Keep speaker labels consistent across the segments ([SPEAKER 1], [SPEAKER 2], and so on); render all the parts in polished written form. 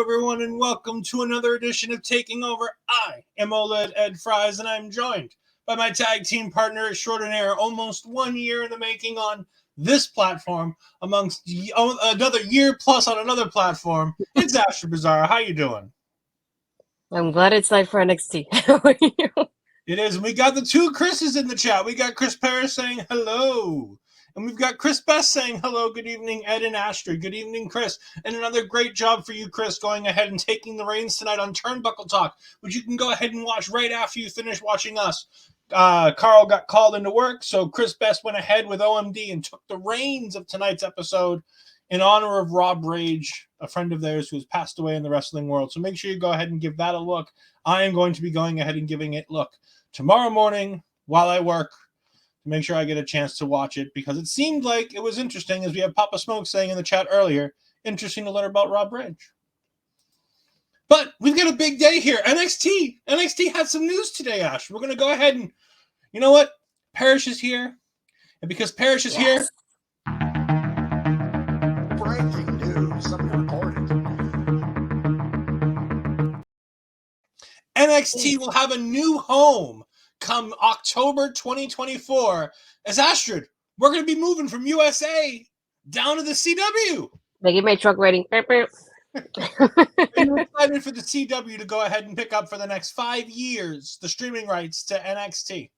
[SPEAKER 1] everyone, and welcome to another edition of Taking Over. I am Ol'Ed and Fries, and I'm joined by my tag team partner extraordinaire, almost 1 year in the making on this platform, amongst another year plus on another platform. It's Astrid Pizarro. How you doing?
[SPEAKER 2] I'm glad it's time for NXT. How are you?
[SPEAKER 1] It is. We got the two Chris's in the chat. We got Chris Perez saying hello. And we've got Chris Best saying hello, good evening, Ed and Astrid. Good evening, Chris. And another great job for you, Chris, going ahead and taking the reins tonight on Turnbuckle Talk, which you can go ahead and watch right after you finish watching us. Carl got called into work, so Chris Best went ahead with OMD and took the reins of tonight's episode in honor of Rob Rage, a friend of theirs who has passed away in the wrestling world. So make sure you go ahead and give that a look. I am going to be going ahead and giving it a look tomorrow morning while I work. to make sure I get a chance to watch it, because it seemed like it was interesting, as we have Papa Smoke saying in the chat earlier, interesting to learn about Rob Ridge. But we've got a big day here. NXT had some news today, Ash. We're going to go ahead and, you know what? Parrish is here. And because Parrish is here...
[SPEAKER 3] Breaking news. Something recorded.
[SPEAKER 1] NXT will have a new home come October 2024. As Astrid, we're going to be moving from USA down to the CW.
[SPEAKER 2] Making my truck ready.
[SPEAKER 1] Are you excited for the CW to go ahead and pick up for the next 5 years the streaming rights to NXT?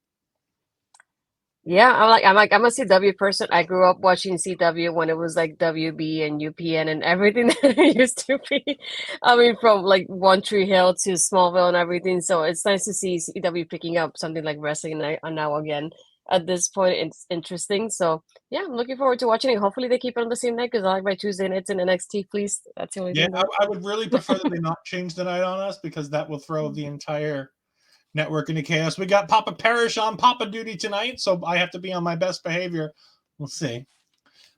[SPEAKER 2] Yeah, I'm a CW person. I grew up watching CW when it was like WB and UPN and everything that it used to be. I mean, from like One Tree Hill to Smallville and everything. So it's nice to see CW picking up something like wrestling now again. At this point, it's interesting. So yeah, I'm looking forward to watching it. Hopefully they keep it on the same night, because I like my Tuesday nights in NXT, please. That's the only thing.
[SPEAKER 1] I would really prefer that they not change the night on us, because that will throw the entire network into chaos. We got Papa Parrish on Papa duty tonight, so I have to be on my best behavior. We'll see.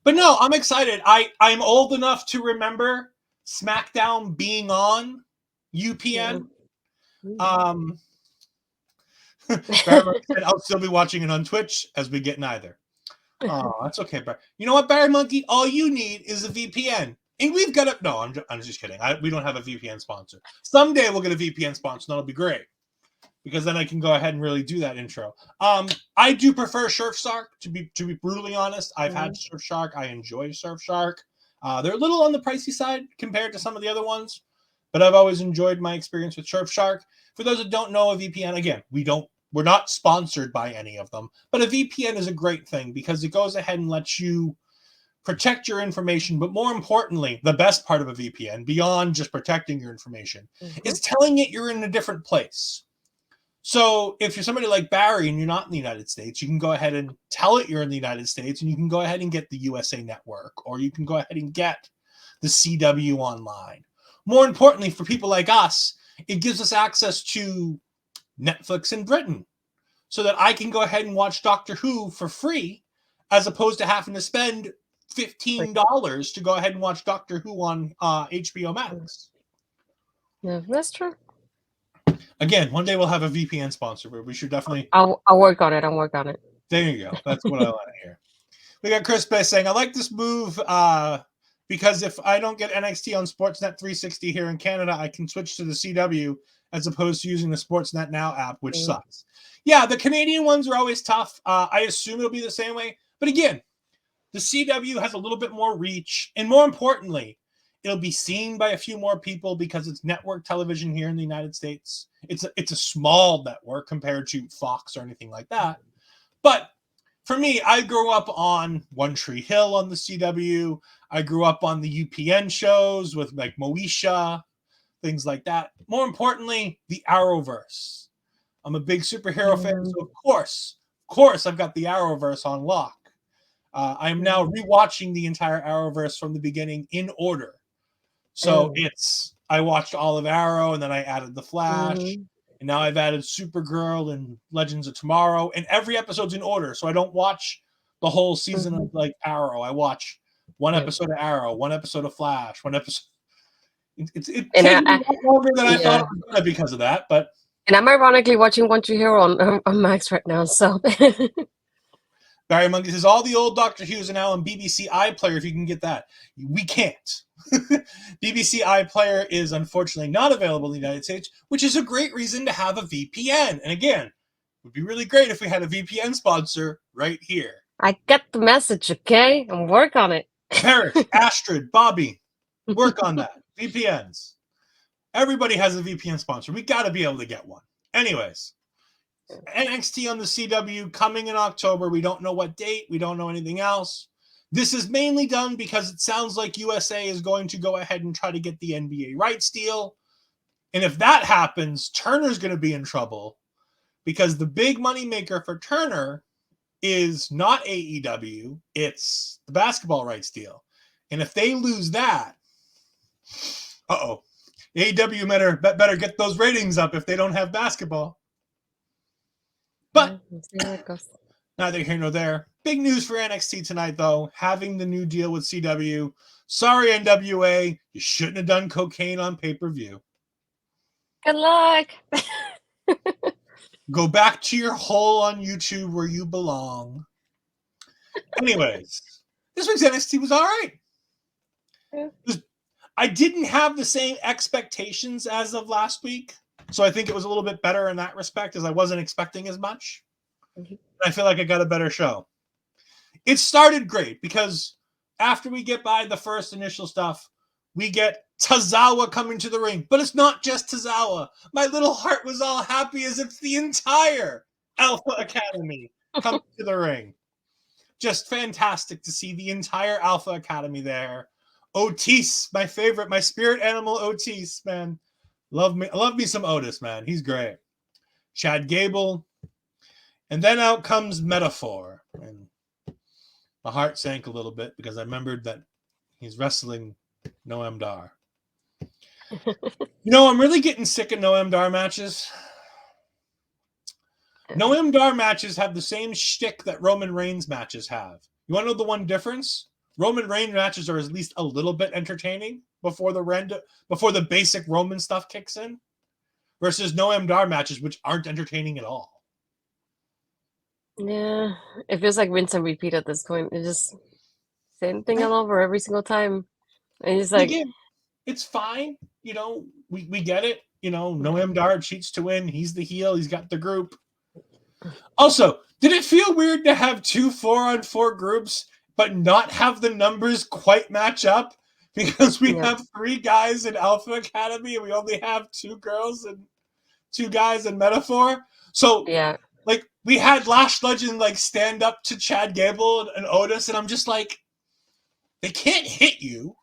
[SPEAKER 1] But no, I'm excited. I'm old enough to remember SmackDown being on UPN. Said, I'll still be watching it on Twitch as we get neither. Oh, that's okay, Barry. You know what, Barry Monkey? All you need is a VPN. And we've got it. No, I'm just kidding. We don't have a VPN sponsor. Someday we'll get a VPN sponsor, and that'll be great, because then I can go ahead and really do that intro. I do prefer Surfshark, to be brutally honest. I've had Surfshark. I enjoy Surfshark. They're a little on the pricey side compared to some of the other ones, but I've always enjoyed my experience with Surfshark. For those that don't know, a VPN, again, we're not sponsored by any of them, but a VPN is a great thing because it goes ahead and lets you protect your information. But more importantly, the best part of a VPN, beyond just protecting your information, is telling it you're in a different place. So if you're somebody like Barry and you're not in the United States, you can go ahead and tell it you're in the United States, and you can go ahead and get the USA Network, or you can go ahead and get the CW online. More importantly, for people like us, it gives us access to Netflix in Britain, so that I can go ahead and watch Doctor Who for free, as opposed to having to spend $15 to go ahead and watch Doctor Who on HBO Max.
[SPEAKER 2] Yeah, that's true.
[SPEAKER 1] Again, one day we'll have a VPN sponsor, but we should definitely...
[SPEAKER 2] I'll work on it. I'll work on it.
[SPEAKER 1] There you go. That's what I want to hear. We got Chris Bay saying, I like this move because if I don't get NXT on Sportsnet 360 here in Canada, I can switch to the CW as opposed to using the Sportsnet Now app, which sucks. Yeah, the Canadian ones are always tough. I assume it'll be the same way. But again, the CW has a little bit more reach. And more importantly, it'll be seen by a few more people because it's network television here in the United States. It's a small network compared to Fox or anything like that. But for me, I grew up on One Tree Hill on the CW. I grew up on the UPN shows with like Moesha, things like that. More importantly, the Arrowverse. I'm a big superhero fan, so of course, I've got the Arrowverse on lock. I am now rewatching the entire Arrowverse from the beginning in order. So I watched all of Arrow, and then I added The Flash, and now I've added Supergirl and Legends of Tomorrow, and every episode's in order. So I don't watch the whole season of like Arrow. I watch one episode of Arrow, one episode of Flash, one episode. It takes me a lot longer than I thought it was going to because of that, but.
[SPEAKER 2] And I'm ironically watching One Tree Hill on Max right now, so.
[SPEAKER 1] Barry Monkey says, all the old Doctor Who's are now on BBC iPlayer if you can get that. We can't. BBC iPlayer is unfortunately not available in the United States, which is a great reason to have a VPN. And again, it would be really great if we had a VPN sponsor right here.
[SPEAKER 2] I get the message, okay? And work on it.
[SPEAKER 1] Parrish, Astrid, Bobby, work on that. VPNs. Everybody has a VPN sponsor. We got to be able to get one. Anyways, NXT on the CW coming in October. We don't know what date. We don't know anything else. This is mainly done because it sounds like USA is going to go ahead and try to get the NBA rights deal. And if that happens, Turner's going to be in trouble because the big money maker for Turner is not AEW. It's the basketball rights deal. And if they lose that, AEW better get those ratings up if they don't have basketball. But Neither here nor there. Big news for NXT tonight, though. Having the new deal with CW. Sorry, NWA. You shouldn't have done cocaine on pay-per-view.
[SPEAKER 2] Good luck.
[SPEAKER 1] Go back to your hole on YouTube where you belong. Anyways, this week's NXT was all right.
[SPEAKER 2] Yeah.
[SPEAKER 1] I didn't have the same expectations as of last week, so I think it was a little bit better in that respect, as I wasn't expecting as much.
[SPEAKER 2] Mhm.
[SPEAKER 1] I feel like I got a better show. It started great because after we get by the first initial stuff, we get Tozawa coming to the ring. But it's not just Tozawa. My little heart was all happy as it's the entire Alpha Academy coming to the ring. Just fantastic to see the entire Alpha Academy there. Otis, my favorite, my spirit animal Otis, man. Love me some Otis, man. He's great. Chad Gable. And then out comes Metaphor. And my heart sank a little bit because I remembered that he's wrestling Noam Dar. I'm really getting sick of Noam Dar matches. Noam Dar matches have the same shtick that Roman Reigns matches have. You want to know the one difference? Roman Reigns matches are at least a little bit entertaining before the basic Roman stuff kicks in, versus Noam Dar matches, which aren't entertaining at all.
[SPEAKER 2] Yeah, it feels like rinse and repeat at this point. It's just same thing all over every single time. And it's like,
[SPEAKER 1] again, it's fine. We get it. Noam Dar cheats to win. He's the heel. He's got the group. Also, did it feel weird to have 2 4-on-4 groups but not have the numbers quite match up? Because we have 3 guys in Alpha Academy and we only have 2 girls and 2 guys in Metaphor. So,
[SPEAKER 2] yeah,
[SPEAKER 1] we had Lash Legend stand up to Chad Gable and Otis, and I'm just like, they can't hit you.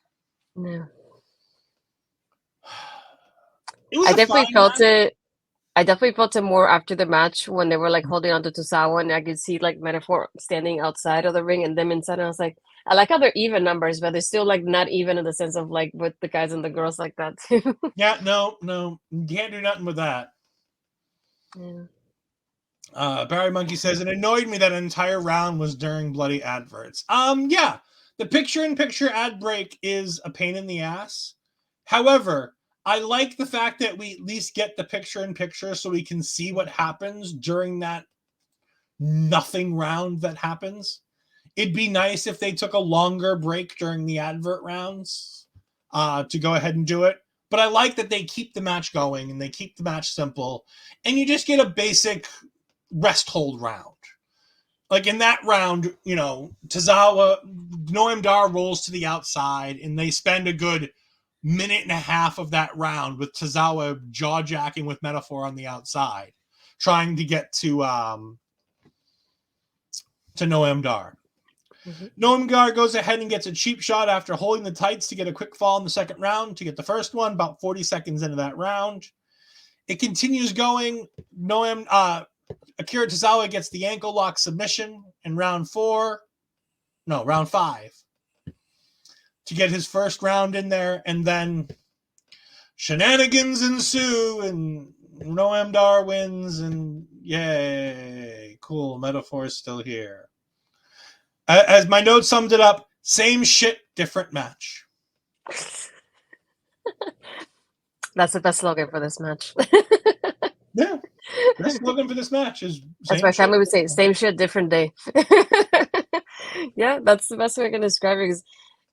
[SPEAKER 2] no.
[SPEAKER 1] It was
[SPEAKER 2] I definitely felt it more after the match when they were holding on to Tozawa, and I could see Metaphor standing outside of the ring and them inside. And I was like, I like how they're even numbers, but they're still not even in the sense of with the guys and the girls like that too.
[SPEAKER 1] Yeah, no, you can't do nothing with that.
[SPEAKER 2] Yeah.
[SPEAKER 1] Barry Monkey says, it annoyed me that an entire round was during bloody adverts. Yeah, the picture-in-picture ad break is a pain in the ass. However, I like the fact that we at least get the picture-in-picture so we can see what happens during that nothing round that happens. It'd be nice if they took a longer break during the advert rounds to go ahead and do it. But I like that they keep the match going and they keep the match simple. And you just get a basic rest hold round. In that round, Tozawa, Noam Dar rolls to the outside and they spend a good minute and a half of that round with Tozawa jaw-jacking with Metaphor on the outside, trying to get to Noam Dar.
[SPEAKER 2] Mm-hmm.
[SPEAKER 1] Noam Dar goes ahead and gets a cheap shot after holding the tights to get a quick fall in the second round to get the first one, about 40 seconds into that round. It continues going. Akira Tozawa gets the ankle lock submission in round 5 to get his first round in there, and then shenanigans ensue and Noam Dar wins, and yay, cool, Metaphor is still here. As my note summed it up, same shit, different match.
[SPEAKER 2] That's the best slogan for this match.
[SPEAKER 1] Yeah, best slogan for this match is
[SPEAKER 2] as my family would say, same shit, different day. Yeah, that's the best way I can describe it. Because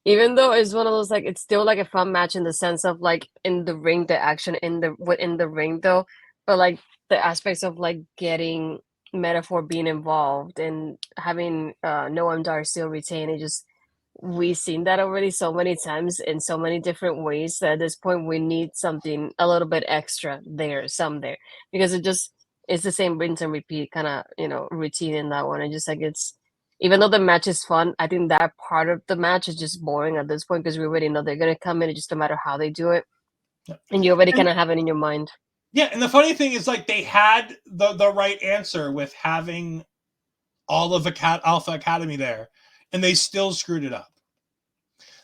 [SPEAKER 2] even though it's one of those it's still a fun match in the sense of in the ring, the action in the ring though, but the aspects of getting Metaphor being involved and having Noam Dar still retain it, just we've seen that already so many times in so many different ways that at this point we need something a little bit extra there, because it's the same rinse and repeat kind of routine in that one. And just it's, even though the match is fun, I think that part of the match is just boring at this point because we already know they're gonna come in, just no matter how they do it, and you already kind of have it in your mind.
[SPEAKER 1] Yeah, and the funny thing is they had the right answer with having all of Alpha Academy there, and they still screwed it up.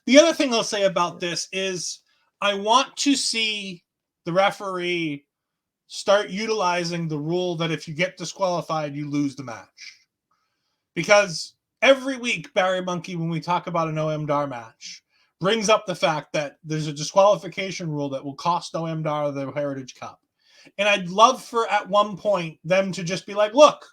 [SPEAKER 1] The other thing I'll say about this is I want to see the referee start utilizing the rule that if you get disqualified, you lose the match. Because every week, Barry Monkey, when we talk about an Noam Dar match, brings up the fact that there's a disqualification rule that will cost Noam Dar the Heritage Cup. And I'd love for, at one point, them to just be like, look,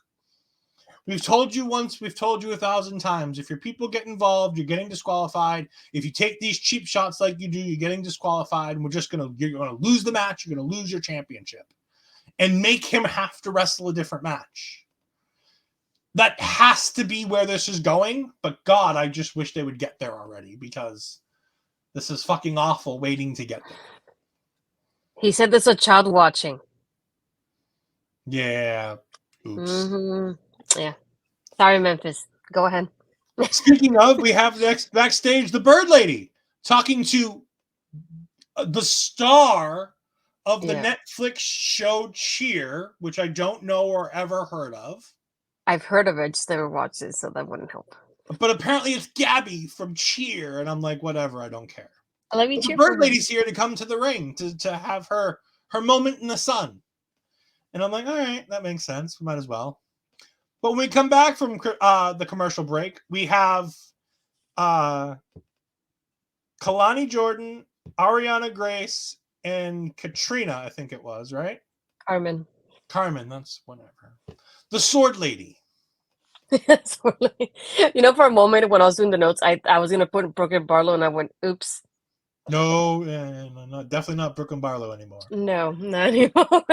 [SPEAKER 1] we've told you once, we've told you 1,000 times. If your people get involved, you're getting disqualified. If you take these cheap shots like you do, you're getting disqualified. And you're going to lose the match. You're going to lose your championship. And make him have to wrestle a different match. That has to be where this is going. But God, I just wish they would get there already, because this is fucking awful waiting to get there.
[SPEAKER 2] He said there's a child watching.
[SPEAKER 1] Yeah. Oops.
[SPEAKER 2] Mm-hmm. Yeah. Sorry, Memphis. Go ahead.
[SPEAKER 1] Speaking of, we have next backstage the Bird Lady talking to the star of the Netflix show Cheer, which I don't know or ever heard of.
[SPEAKER 2] I've heard of it, just never watched it, so that wouldn't help.
[SPEAKER 1] But apparently it's Gabby from Cheer, and I'm like, whatever, I don't care.
[SPEAKER 2] The
[SPEAKER 1] Bird Lady's here to come to the ring to have her moment in the sun. And I'm like, all right, that makes sense. We might as well. But when we come back from the commercial break, we have Kelani Jordan, Ariana Grace, and Katrina, I think it was, right?
[SPEAKER 2] Carmen,
[SPEAKER 1] that's whatever. The Sword Lady.
[SPEAKER 2] You know, for a moment when I was doing the notes, I was going to put Brooklyn Barlow, and I went, oops.
[SPEAKER 1] No, definitely not Brooklyn Barlow anymore.
[SPEAKER 2] No, not anymore.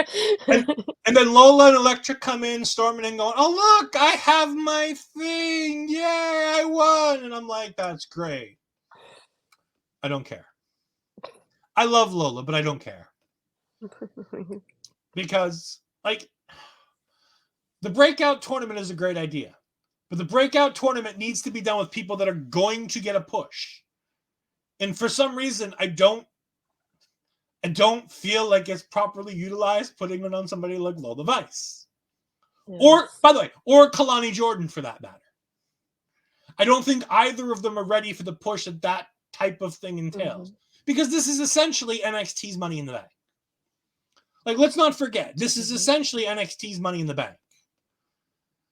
[SPEAKER 1] and then Lola and Elektra come in, storming and going, oh, look, I have my thing. Yeah, I won. And I'm like, that's great. I don't care. I love Lola, but I don't care. Because, like, the breakout tournament is a great idea. But the breakout tournament needs to be done with people that are going to get a push. And for some reason, I don't feel like it's properly utilized putting it on somebody like Lola Vice. Yes. Or, by the way, or Kelani Jordan for that matter. I don't think either of them are ready for the push that type of thing entails. Because this is essentially NXT's Money in the Bank. Like, let's not forget, this is essentially NXT's Money in the Bank.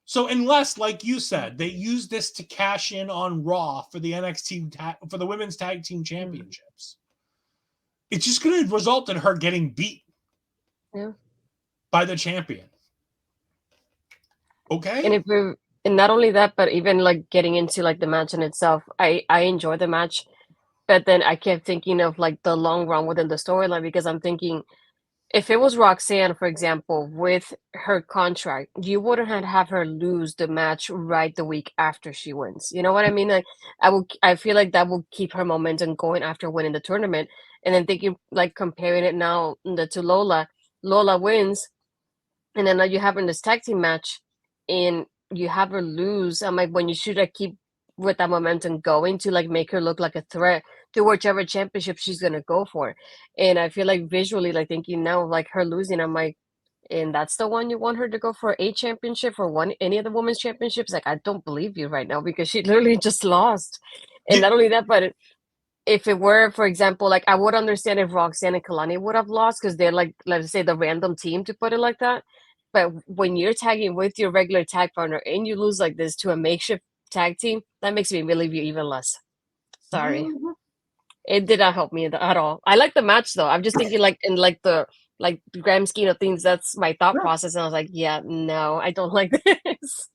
[SPEAKER 1] So unless, like you said, they use this to cash in on Raw for the for the Women's Tag Team Championships, it's just going to result in her getting beat by the champion. Okay.
[SPEAKER 2] And not only that, but even like getting into like the match in itself, I enjoy the match, but then I kept thinking of like the long run within the storyline, because I'm thinking, if it was Roxanne, for example, with her contract, you wouldn't have her lose the match right the week after she wins. You know what I mean? Like, I feel like that will keep her momentum going after winning the tournament. And then thinking, like, comparing it now to Lola. Lola wins, and then now you have in this tag team match, and you have her lose. I'm like, when you should keep with that momentum going to like make her look like a threat to whichever championship she's gonna go for. And I feel like visually, like thinking now, like her losing, I'm like, and that's the one you want her to go for a championship or any of the women's championships? Like, I don't believe you right now, because she literally just lost. And not only that, but if it were, for example, like I would understand if Roxanne and Kelani would have lost, because they're like, let's say, the random team, to put it like that. But when you're tagging with your regular tag partner and you lose like this to a makeshift tag team, that makes me believe you even less. Sorry. It did not help me at all. I like the match though. I'm just thinking like in like the grand scheme of things, that's my thought process. And I was like, yeah, no, I don't like this.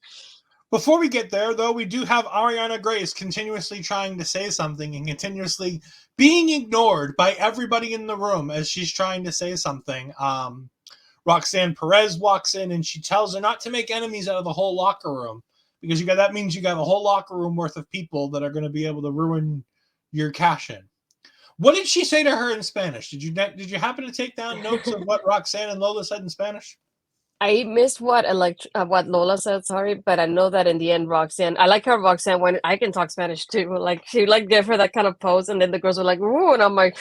[SPEAKER 1] Before we get there though, we do have Ariana Grace continuously trying to say something and continuously being ignored by everybody in the room as she's trying to say something. Roxanne Perez walks in and she tells her not to make enemies out of the whole locker room, because that means you got a whole locker room worth of people that are going to be able to ruin your cash in. What did she say to her in Spanish? Did you happen to take down notes of what Roxanne and Lola said in Spanish?
[SPEAKER 2] I missed what Lola said, sorry, but I know that in the end, Roxanne, I like how Roxanne, when I can talk Spanish too, like she like gave her that kind of pose, and then the girls were like, ooh, and I'm like,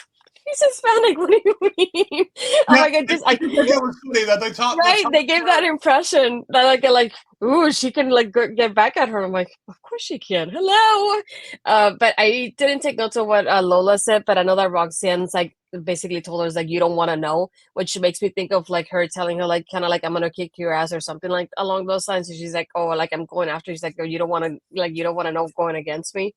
[SPEAKER 2] he's Hispanic, what do you mean? I'm like, I think
[SPEAKER 1] it was funny that they taught.
[SPEAKER 2] Right, they gave that impression that like ooh, she can like get back at her. I'm like, of course she can. Hello. But I didn't take notes of what Lola said, but I know that Roxanne's like basically told her like you don't want to know, which makes me think of like her telling her like kind of like I'm gonna kick your ass or something like along those lines. And she's like, oh, like I'm going after. She's like, oh, you don't want to know going against me.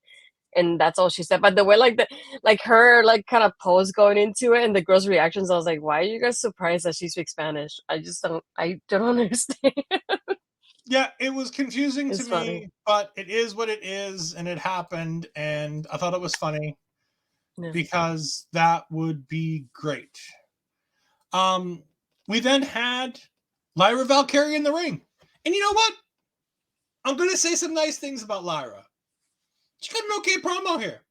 [SPEAKER 2] And that's all she said. But the way like her like kind of pose going into it and the girls' reactions, I was like, why are you guys surprised that she speaks Spanish? I don't understand.
[SPEAKER 1] Yeah, it was confusing to
[SPEAKER 2] It's funny.
[SPEAKER 1] me, but it is what it is, and it happened, and I thought it was funny
[SPEAKER 2] Yeah.
[SPEAKER 1] because that would be great. We then had Lyra Valkyria in the ring. And you know what? I'm going to say some nice things about Lyra. She got an okay promo here.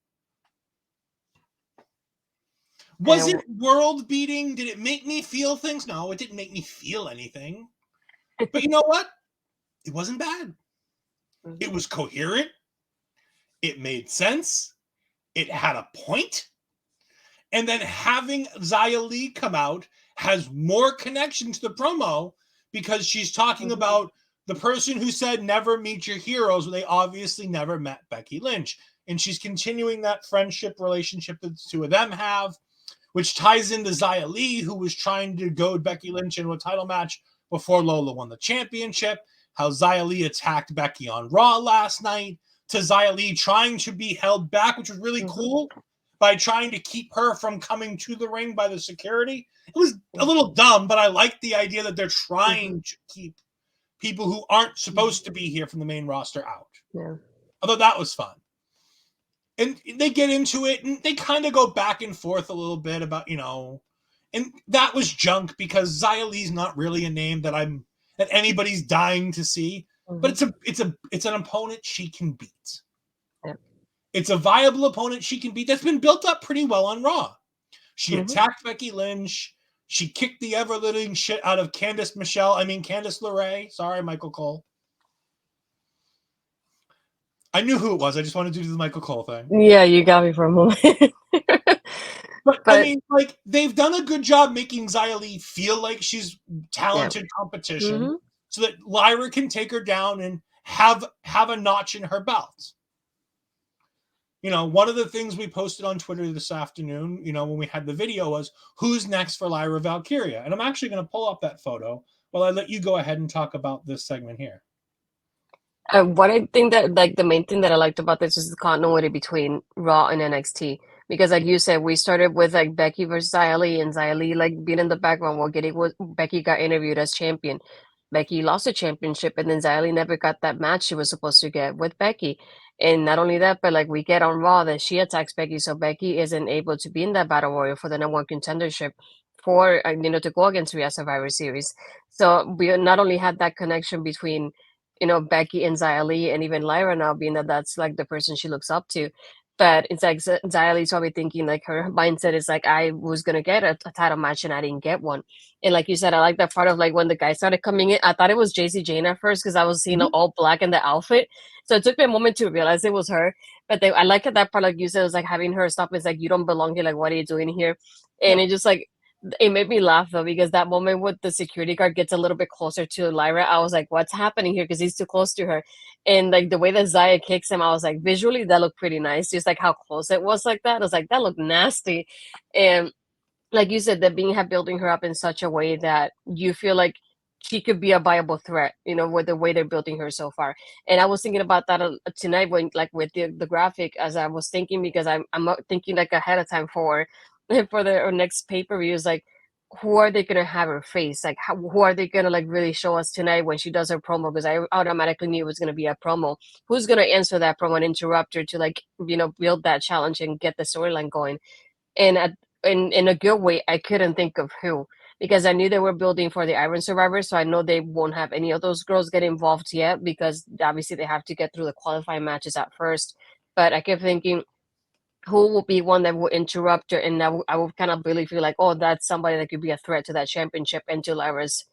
[SPEAKER 1] Was it world beating? Did it make me feel things? No, it didn't make me feel anything. But you know what? It wasn't bad.
[SPEAKER 2] Mhm.
[SPEAKER 1] It was coherent. It made sense. It had a point. And then having Xia Li come out has more connection to the promo because she's talking about the person who said never meet your heroes. Well, they obviously never met Becky Lynch. And she's continuing that friendship relationship that the two of them have, which ties into Xia Li, who was trying to goad Becky Lynch into a title match before Lola won the championship. How Xia Li attacked Becky on Raw last night, to Xia Li trying to be held back, which was really cool, by trying to keep her from coming to the ring by the security. It was a little dumb, but I like the idea that they're trying to keep people who aren't supposed to be here from the main roster out.
[SPEAKER 2] Yeah.
[SPEAKER 1] Although that was fun. And they get into it, and they kind of go back and forth a little bit about, and that was junk because Xia Li's not really a name that anybody's dying to see. But it's an opponent she can beat.
[SPEAKER 2] Yeah.
[SPEAKER 1] It's a viable opponent she can beat that's been built up pretty well on Raw. She attacked Becky Lynch. She kicked the ever-living shit out of Candice LeRae. Sorry, Michael Cole. I knew who it was. I just wanted to do the Michael Cole thing.
[SPEAKER 2] Yeah, you got me for a moment.
[SPEAKER 1] But I mean, like, they've done a good job making Xia Li feel like she's talented competition so that Lyra can take her down and have a notch in her belt. One of the things we posted on Twitter this afternoon, when we had the video was, who's next for Lyra Valkyria? And I'm actually going to pull up that photo while I let you go ahead and talk about this segment here.
[SPEAKER 2] What I think that, like, the main thing that I liked about this is the continuity between Raw and NXT. Because, like you said, we started with, like, Becky versus Xia Li, and Xia Li, like, being in the background while Becky got interviewed as champion. Becky lost the championship, and then Xia Li never got that match she was supposed to get with Becky. And not only that, but, like, we get on Raw that she attacks Becky, so Becky isn't able to be in that Battle Royal for the number one contendership for, to go against Rhea Survivor Series. So we not only had that connection between Becky and Xia Li, and even Lyra now being that's like the person she looks up to. But it's like Xia Li's probably thinking like her mindset is like, I was going to get a title match and I didn't get one. And like you said, I like that part of like when the guy started coming in, I thought it was JC Jane at first because I was seeing all black in the outfit. So it took me a moment to realize it was her. But I like that part, like you said, was like having her stop. It's like, you don't belong here. Like, what are you doing here? And it just like, it made me laugh though, because that moment with the security guard gets a little bit closer to Lyra, I was like, what's happening here? Because he's too close to her. And like the way that Xia kicks him, I was like, visually that looked pretty nice. Just like how close it was like that. I was like, that looked nasty. And like you said, that building her up in such a way that you feel like she could be a viable threat, with the way they're building her so far. And I was thinking about that tonight when, like, with the graphic, as I was thinking, because I'm thinking like ahead of time for the next pay-per-view is like, who are they gonna have her face? Like, who are they gonna like really show us tonight when she does her promo? Because I automatically knew it was gonna be a promo. Who's gonna answer that promo and interrupt her to like build that challenge and get the storyline going? And in a good way, I couldn't think of who, because I knew they were building for the Iron Survivor, so I know they won't have any of those girls get involved yet because obviously they have to get through the qualifying matches at first. But I kept thinking, who will be one that will interrupt her, and I will kind of really feel like, oh, that's somebody that could be a threat to that championship and to Lyra's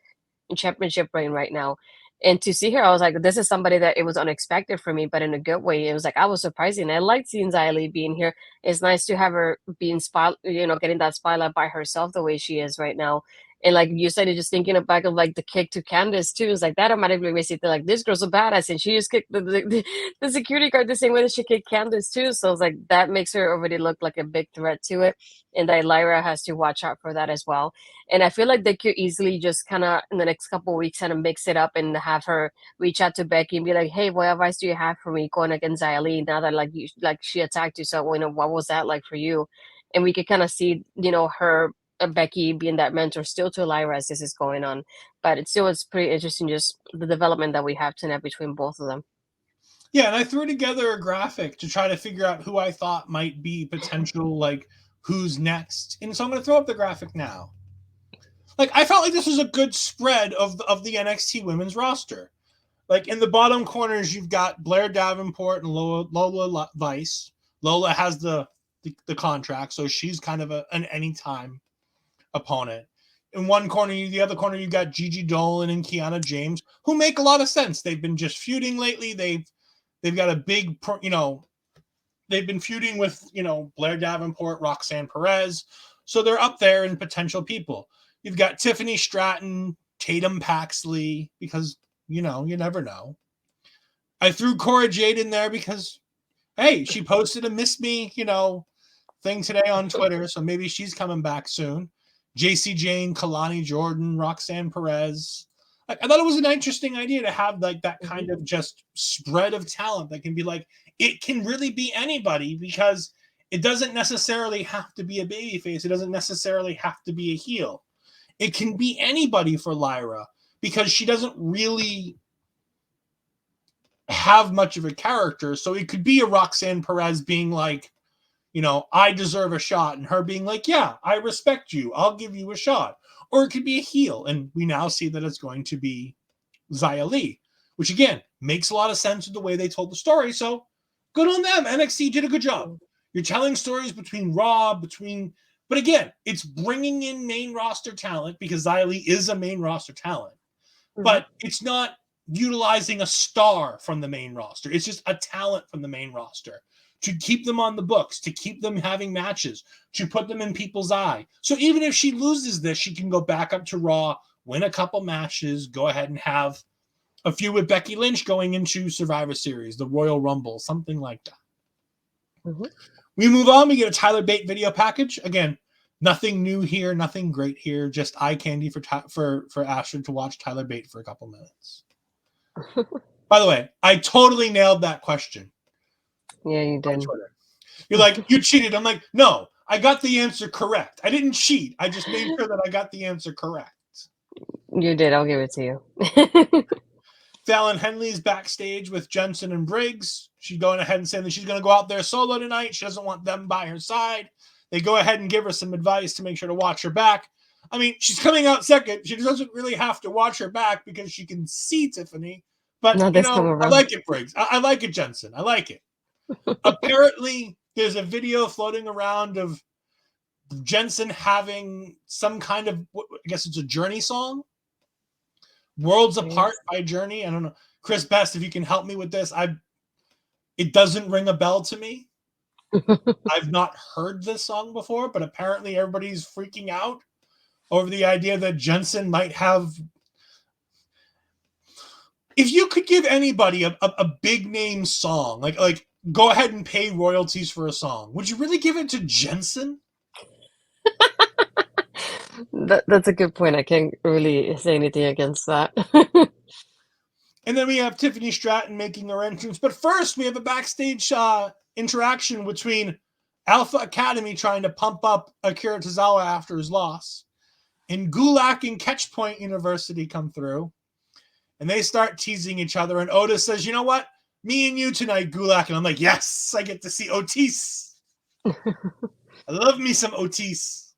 [SPEAKER 2] championship reign right now. And to see her, I was like, this is somebody that it was unexpected for me, but in a good way. It was like, I was surprising. I liked seeing Xia Li being here. It's nice to have her being getting that spotlight by herself the way she is right now. And like you said, just thinking back of like the kick to Candace too. It's like that automatically makes you feel like this girl's a badass, and she just kicked the security guard the same way that she kicked Candace too. So it's like that makes her already look like a big threat to it, and that Lyra has to watch out for that as well. And I feel like they could easily just kind of in the next couple of weeks kind of mix it up and have her reach out to Becky and be like, "Hey, what advice do you have for me going against Xylee now that like she attacked you? So what was that like for you?" And we could kind of see her Becky being that mentor still to Lyra as this is going on. But it's pretty interesting just the development that we have tonight between both of them.
[SPEAKER 1] Yeah, and I threw together a graphic to try to figure out who I thought might be potential, like, who's next. And so I'm going to throw up the graphic now. Like, I felt like this was a good spread of the NXT women's roster. Like, in the bottom corners, you've got Blair Davenport and Lola Vice. Lola has the contract, so she's kind of an anytime opponent. In one corner, the other corner, you've got Gigi Dolan and Kiana James, who make a lot of sense. They've been just feuding lately. They've got a big, they've been feuding with, Blair Davenport, Roxanne Perez. So they're up there in potential people. You've got Tiffany Stratton, Tatum Paxley, because, you never know. I threw Cora Jade in there because, hey, she posted a Miss Me, thing today on Twitter. So maybe she's coming back soon. JC Jane, Kelani Jordan, Roxanne Perez. I thought it was an interesting idea to have like that kind of just spread of talent that can be like, it can really be anybody because it doesn't necessarily have to be a babyface. It doesn't necessarily have to be a heel. It can be anybody for Lyra because she doesn't really have much of a character. So it could be a Roxanne Perez being like, I deserve a shot, and her being like, yeah, I respect you. I'll give you a shot. Or it could be a heel, and we now see that it's going to be Xylee, which again makes a lot of sense with the way they told the story. So good on them. NXT did a good job. You're telling stories between Raw, but again, it's bringing in main roster talent because Xylee is a main roster talent, but it's not utilizing a star from the main roster. It's just a talent from the main roster to keep them on the books, to keep them having matches, to put them in people's eye. So even if she loses this, she can go back up to Raw, win a couple matches, go ahead and have a few with Becky Lynch going into Survivor Series, the Royal Rumble, something like that. We move on. We get a Tyler Bate video package. Again, nothing new here, nothing great here, just eye candy for Astrid to watch Tyler Bate for a couple minutes. By the way, I totally nailed that question.
[SPEAKER 2] Yeah, you did.
[SPEAKER 1] You're like, you cheated. I'm like, no, I got the answer correct. I didn't cheat. I just made sure that I got the answer correct.
[SPEAKER 2] You did. I'll give it to you.
[SPEAKER 1] Fallon Henley's backstage with Jensen and Briggs. She's going ahead and saying that she's going to go out there solo tonight. She doesn't want them by her side. They go ahead and give her some advice to make sure to watch her back. I mean, she's coming out second. She doesn't really have to watch her back because she can see Tiffany. But, I like it, Briggs. I like it, Jensen. I like it. Apparently, there's a video floating around of Jensen having some kind of, I guess it's a Journey song. Worlds Apart by Journey. I don't know. Chris Best, if you can help me with this. It doesn't ring a bell to me. I've not heard this song before, but apparently everybody's freaking out over the idea that Jensen might have. If you could give anybody a big name song, like go ahead and pay royalties for a song, would you really give it to Jensen?
[SPEAKER 2] That's a good point. I can't really say anything against that.
[SPEAKER 1] And then we have Tiffany Stratton making her entrance. But first, we have a backstage interaction between Alpha Academy trying to pump up Akira Tozawa after his loss. And Gulak and Catchpoint University come through. And they start teasing each other. And Otis says, you know what? Me and you tonight, Gulak. And I'm like, yes, I get to see Otis. I love me some Otis.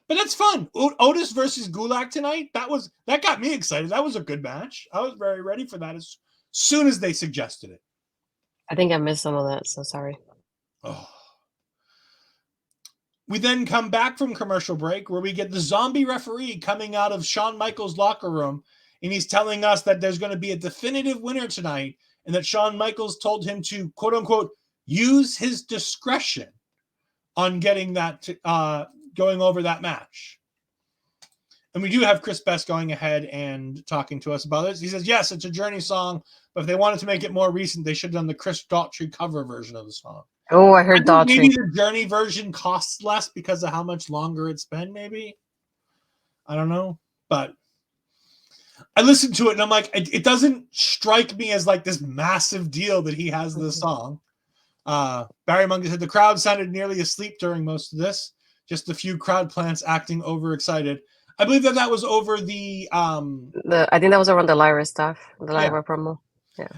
[SPEAKER 1] But that's fun. Otis versus Gulak tonight. That got me excited. That was a good match. I was very ready for that as soon as they suggested it.
[SPEAKER 2] I think I missed some of that, so sorry.
[SPEAKER 1] Oh. We then come back from commercial break where we get the zombie referee coming out of Shawn Michaels' locker room, and he's telling us that there's going to be a definitive winner tonight and that Shawn Michaels told him to, quote unquote, use his discretion on getting that going over that match. And we do have Chris Best going ahead and talking to us about this. He says, yes, it's a Journey song, but if they wanted to make it more recent, they should have done the Chris Daughtry cover version of the song.
[SPEAKER 2] Oh, I heard Daughtry.
[SPEAKER 1] Maybe the Journey version costs less because of how much longer it's been, maybe. I don't know. But I listened to it and I'm like, it doesn't strike me as like this massive deal that he has this song. Barry Munger said the crowd sounded nearly asleep during most of this. Just a few crowd plants acting overexcited. I believe that was over the
[SPEAKER 2] I think that was around the Lyra stuff, the Lyra promo. Yeah.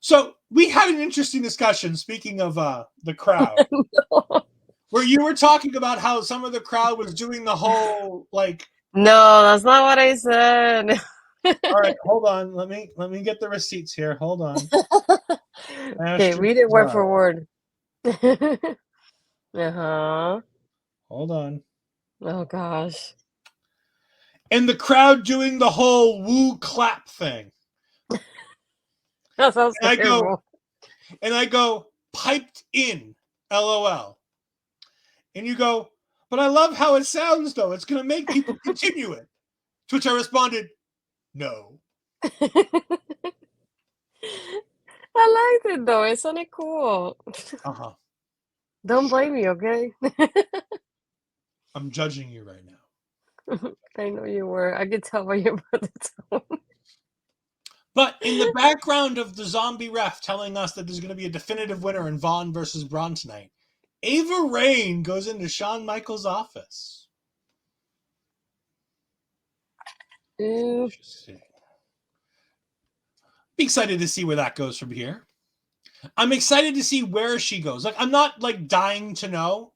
[SPEAKER 1] So we had an interesting discussion, speaking of the crowd, where you were talking about how some of the crowd was doing the whole like.
[SPEAKER 2] No, that's not what I said.
[SPEAKER 1] All right, hold on. Let me get the receipts here. Hold on.
[SPEAKER 2] Okay, read it word for word. Uh-huh.
[SPEAKER 1] Hold on.
[SPEAKER 2] Oh gosh.
[SPEAKER 1] And the crowd doing the whole woo clap thing.
[SPEAKER 2] That sounds terrible.
[SPEAKER 1] I go, piped in, LOL. And you go, but I love how it sounds, though. It's going to make people continue it. To which I responded, no.
[SPEAKER 2] I liked it, though. It sounded cool.
[SPEAKER 1] Uh-huh.
[SPEAKER 2] Don't blame me, okay?
[SPEAKER 1] I'm judging you right now.
[SPEAKER 2] I know you were. I could tell by your brother's tone.
[SPEAKER 1] But in the background of the zombie ref telling us that there's going to be a definitive winner in Vaughn versus Bron tonight, Ava Raine goes into Shawn Michaels' office. Interesting. Be excited to see where that goes from here. I'm excited to see where she goes. Like, I'm not like dying to know,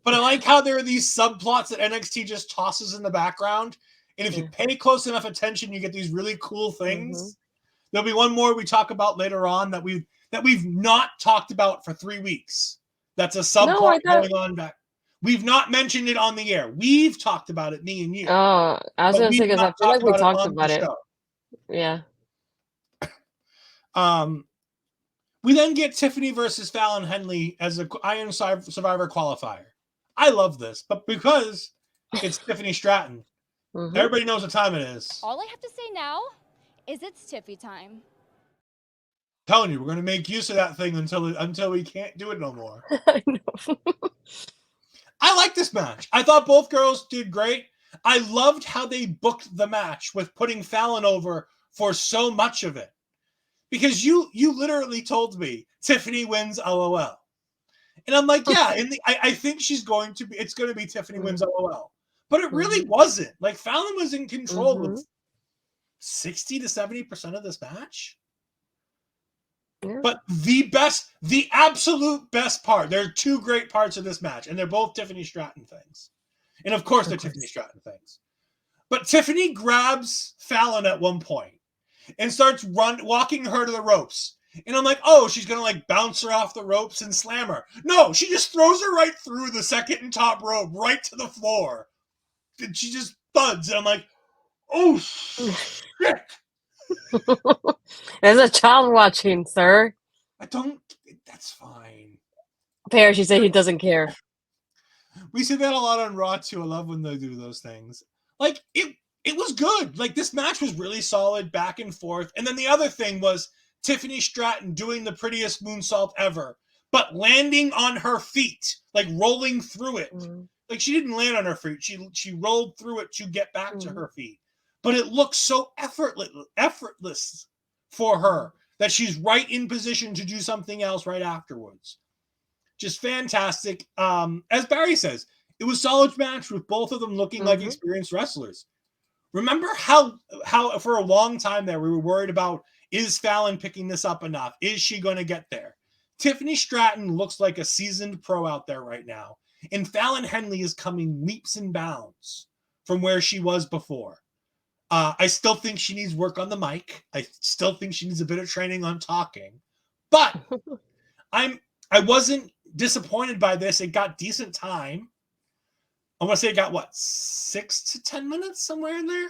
[SPEAKER 1] but I like how there are these subplots that NXT just tosses in the background. And if you pay close enough attention, you get these really cool things. There'll be one more we talk about later on that we've not talked about for 3 weeks. That's a subplot going on back. We've not mentioned it on the air. We've talked about it, me and you.
[SPEAKER 2] Oh, I was going to say, because I feel like we talked about it. Yeah.
[SPEAKER 1] We then get Tiffany versus Fallon Henley as a Iron Survivor qualifier. I love this, but because it's Tiffany Stratton, everybody knows what time it is.
[SPEAKER 4] All I have to say now is it's Tiffy time.
[SPEAKER 1] I'm telling you, we're going to make use of that thing until we can't do it no more.
[SPEAKER 2] I know.
[SPEAKER 1] I like this match. I thought both girls did great. I loved how they booked the match with putting Fallon over for so much of it. Because you literally told me Tiffany wins LOL. And I'm like, yeah, I think it's going to be Tiffany wins LOL. But it really wasn't. Like, Fallon was in control of 60 to 70% of this match. Yeah. But the absolute best part, there are two great parts of this match, and they're both Tiffany Stratton things. And of course, they're Tiffany Stratton things. But Tiffany grabs Fallon at one point and starts walking her to the ropes. And I'm like, oh, she's going to like bounce her off the ropes and slam her. No, she just throws her right through the second and top rope, right to the floor. And she just thuds. And I'm like, oh, shit.
[SPEAKER 2] There's a child watching, sir.
[SPEAKER 1] That's fine.
[SPEAKER 2] Perez, she said he doesn't care.
[SPEAKER 1] We see that a lot on Raw, too. I love when they do those things. Like, it was good. Like, this match was really solid, back and forth. And then the other thing was Tiffany Stratton doing the prettiest moonsault ever, but landing on her feet, like rolling through it. Like, she didn't land on her feet. She rolled through it to get back to her feet. But it looks so effortless for her that she's right in position to do something else right afterwards. Just fantastic. As Barry says, it was a solid match with both of them looking like experienced wrestlers. Remember how for a long time there we were worried about, is Fallon picking this up enough? Is she going to get there? Tiffany Stratton looks like a seasoned pro out there right now. And Fallon Henley is coming leaps and bounds from where she was before. I still think she needs work on the mic. I still think she needs a bit of training on talking. But I wasn't disappointed by this. It got decent time. I want to say it got, 6 to 10 minutes, somewhere in there?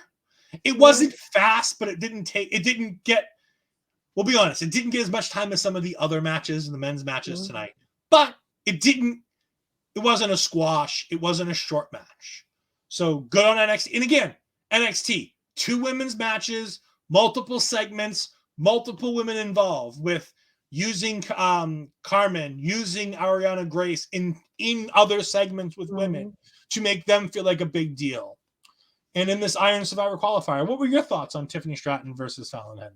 [SPEAKER 1] It wasn't fast, but it didn't get, we'll be honest, it didn't get as much time as some of the other matches and the men's matches tonight. But it wasn't a squash. It wasn't a short match. So good on NXT. And again, NXT, 2 women's matches, multiple segments, multiple women involved with using Carmen, using Ariana Grace in other segments with women to make them feel like a big deal. And in this Iron Survivor qualifier, what were your thoughts on Tiffany Stratton versus Fallon Henley?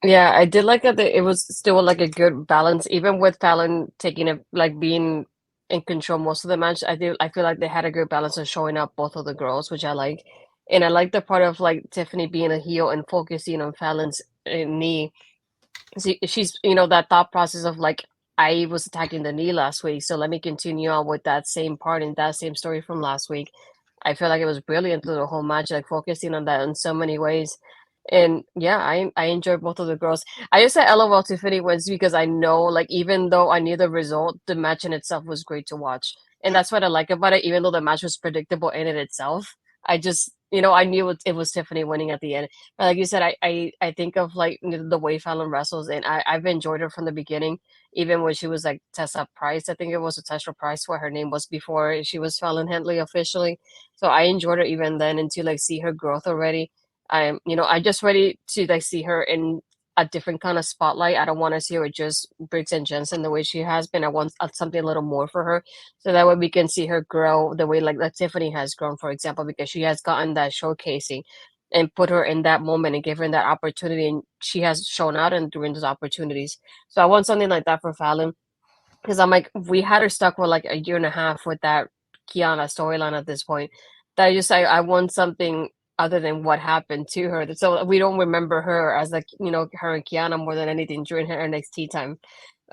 [SPEAKER 2] Yeah, I did like that it was still like a good balance, even with Fallon taking it, like being in control most of the match. I feel like they had a good balance of showing up both of the girls, which I like. And I like the part of like Tiffany being a heel and focusing on Fallon's knee. She's, that thought process of like, I was attacking the knee last week, so let me continue on with that same part and that same story from last week. I feel like it was brilliant through the whole match, like focusing on that in so many ways. And yeah, I enjoyed both of the girls. I just said LOL Tiffany wins because I know, like, even though I knew the result, the match in itself was great to watch. And that's what I like about it, even though the match was predictable in it itself. I just, I knew it was Tiffany winning at the end. But like you said, I think of like the way Fallon wrestles, and I've enjoyed her from the beginning, even when she was like Tessa Price. I think it was a Tessa Price, what her name was before she was Fallon Henley officially. So I enjoyed her even then, and to like see her growth already. I'm just ready to like see her in a different kind of spotlight. I don't want to see her just Briggs and Jensen the way she has been. I want something a little more for her, so that way we can see her grow the way like Tiffany has grown, for example, because she has gotten that showcasing and put her in that moment and give her that opportunity, and she has shown out and during those opportunities. So I want something like that for Fallon, because I'm like, we had her stuck for like a year and a half with that Kiana storyline at this point. That I want something other than what happened to her. So we don't remember her as like, her and Kiana more than anything during her NXT time.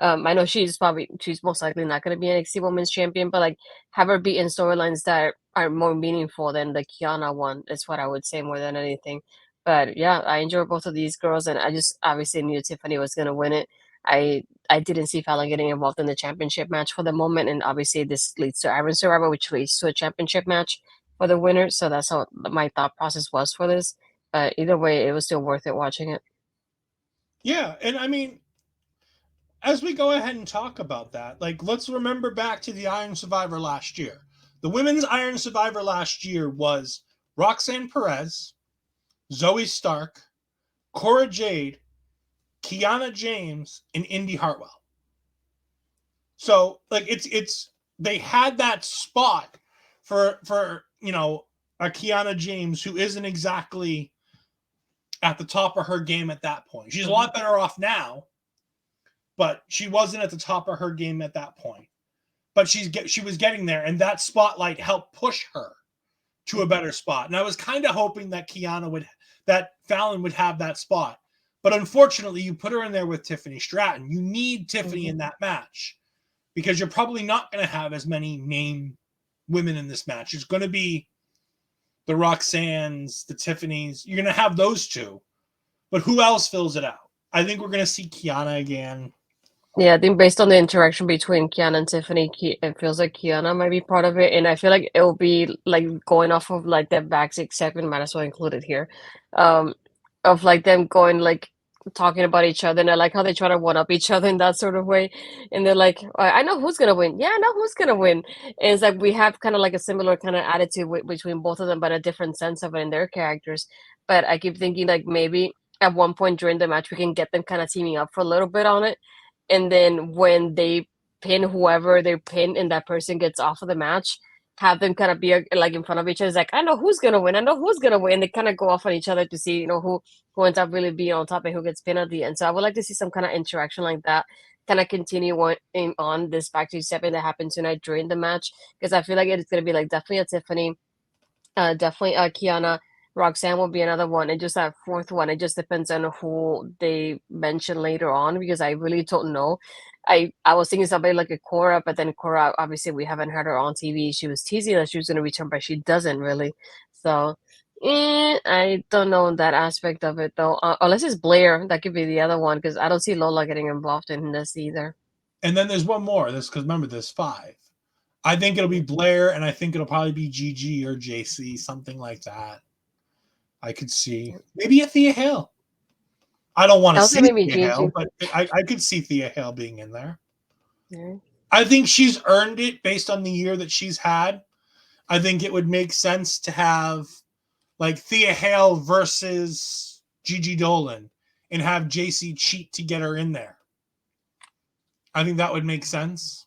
[SPEAKER 2] I know she's most likely not going to be NXT Women's Champion, but like have her be in storylines that are more meaningful than the Kiana one. Is what I would say more than anything. But yeah, I enjoy both of these girls, and I just obviously knew Tiffany was going to win it. I didn't see Fallon getting involved in the championship match for the moment, and obviously this leads to Iron Survivor, which leads to a championship match for the winner. So that's how my thought process was for this. But either way, it was still worth it watching it.
[SPEAKER 1] Yeah, and I mean, as we go ahead and talk about that, like let's remember back to the Iron Survivor last year. The women's Iron Survivor last year was Roxanne Perez, Zoe Stark, Cora Jade, Kiana James, and Indy Hartwell. So like it's they had that spot for a Kiana James who isn't exactly at the top of her game at that point. She's a lot better off now, but she wasn't at the top of her game at that point. But she was getting there, and that spotlight helped push her to a better spot. And I was kind of hoping that Fallon would have that spot. But unfortunately, you put her in there with Tiffany Stratton. You need Tiffany in that match because you're probably not going to have as many name women in this match. It's going to be the Roxannes, the Tiffanys. You're going to have those two. But who else fills it out? I think we're going to see Kiana again.
[SPEAKER 2] Yeah, I think based on the interaction between Kiana and Tiffany, it feels like Kiana might be part of it, and I feel like it'll be like going off of like that backstage segment, might as well include it here, of like them going like talking about each other, and I like how they try to one up each other in that sort of way, and they're like, I know who's gonna win, yeah, I know who's gonna win, and it's like we have kind of like a similar kind of attitude between both of them, but a different sense of it in their characters. But I keep thinking like maybe at one point during the match we can get them kind of teaming up for a little bit on it. And then when they pin whoever they pin and that person gets off of the match, have them kind of be like in front of each other. It's like, I know who's going to win. I know who's going to win. They kind of go off on each other to see, who ends up really being on top and who gets pinned at the end. So I would like to see some kind of interaction like that, kind of continue on this backstage segment that happened tonight during the match. Because I feel like it's going to be like definitely a Tiffany, definitely Kiana. Roxanne will be another one, and just that fourth one. It just depends on who they mention later on because I really don't know. I was thinking somebody like a Cora, but then Cora, obviously, we haven't heard her on TV. She was teasing that she was going to return, but she doesn't really. So, I don't know that aspect of it though. Unless it's Blair, that could be the other one because I don't see Lola getting involved in this either.
[SPEAKER 1] And then there's one more. Because remember, there's 5. I think it'll be Blair, and I think it'll probably be GG or JC, something like that. I could see maybe a Thea Hale. I don't want to see Thea Hale, but I could see Thea Hale being in there. Yeah. I think she's earned it based on the year that she's had. I think it would make sense to have like Thea Hale versus Gigi Dolan and have JC cheat to get her in there. I think that would make sense.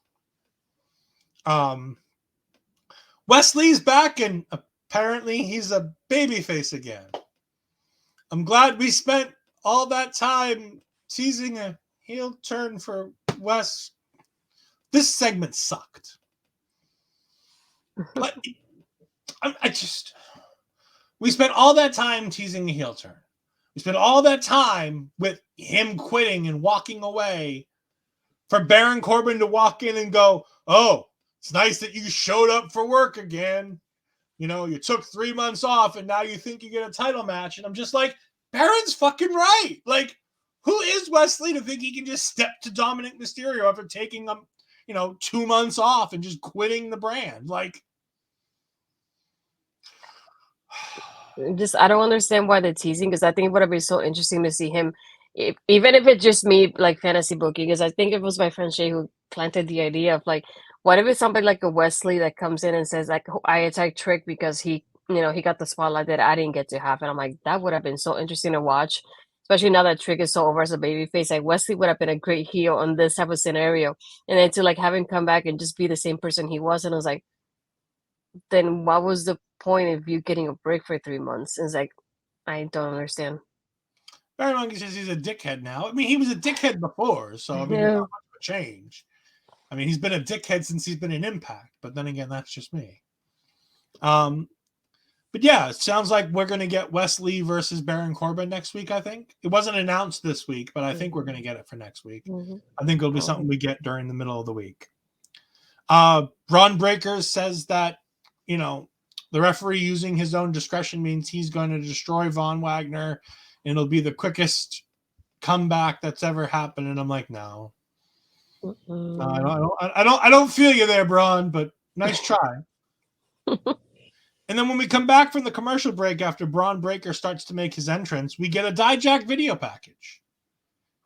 [SPEAKER 1] Wesley's back, and apparently he's a babyface again. I'm glad we spent all that time teasing a heel turn for Wes. This segment sucked. But we spent all that time teasing a heel turn. We spent all that time with him quitting and walking away for Baron Corbin to walk in and go, oh, it's nice that you showed up for work again. You know, you took 3 months off and now you think you get a title match. And I'm just like, Baron's fucking right. Like, who is Wesley to think he can just step to Dominic Mysterio after taking 2 months off and just quitting the brand? Like,
[SPEAKER 2] I don't understand why they're teasing, because I think it would have been so interesting to see him, even if it's just me, like fantasy booking, because I think it was my friend Shay who planted the idea of like, what if it's somebody like a Wesley that comes in and says like, I attacked Trick because he got the spotlight that I didn't get to have, and I'm like, that would have been so interesting to watch, especially now that Trick is so over as a babyface. Like Wesley would have been a great heel on this type of scenario, and then to like have him come back and just be the same person he was, and I was like, then what was the point of you getting a break for 3 months? It's like, I don't understand.
[SPEAKER 1] Baron Monkey says he's a dickhead now. I mean, he was a dickhead before, so I mean,
[SPEAKER 2] Yeah.
[SPEAKER 1] not much of a change. I mean, he's been a dickhead since he's been in Impact, but then again, that's just me. But yeah, it sounds like we're going to get Wesley versus Baron Corbin next week, I think. It wasn't announced this week, but I think we're going to get it for next week.
[SPEAKER 2] Mm-hmm.
[SPEAKER 1] I think it'll be something we get during the middle of the week. Braun Breakers says that, the referee using his own discretion means he's going to destroy Von Wagner, and it'll be the quickest comeback that's ever happened. And I'm like, no. I don't feel you there, Braun, but nice try. And then when we come back from the commercial break after Braun Breaker starts to make his entrance, we get a Dijak video package,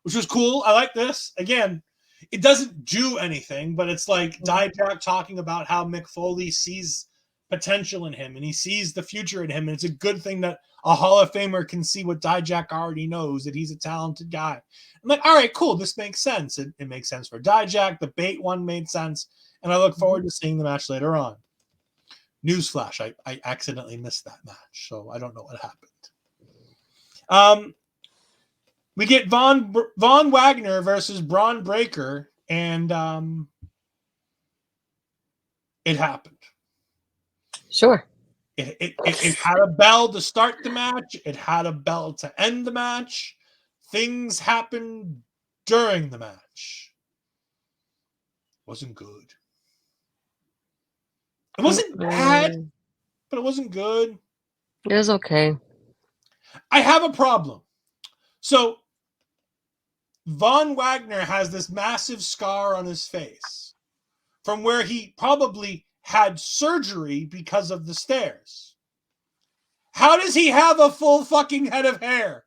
[SPEAKER 1] which was cool. I like this. Again, it doesn't do anything, but it's like Dijak talking about how Mick Foley sees potential in him and he sees the future in him. And it's a good thing that a Hall of Famer can see what Dijak already knows, that he's a talented guy. I'm like, all right, cool. This makes sense. It makes sense for Dijak. The Bate one made sense. And I look forward to seeing the match later on. Newsflash, I accidentally missed that match, so I don't know what happened. We get Von Wagner versus Braun Breaker, and it happened.
[SPEAKER 2] Sure.
[SPEAKER 1] It had a bell to start the match. It had a bell to end the match. Things happened during the match. Wasn't good. It wasn't bad, but it wasn't good.
[SPEAKER 2] It was okay.
[SPEAKER 1] I have a problem. So, Von Wagner has this massive scar on his face from where he probably had surgery because of the stairs. How does he have a full fucking head of hair?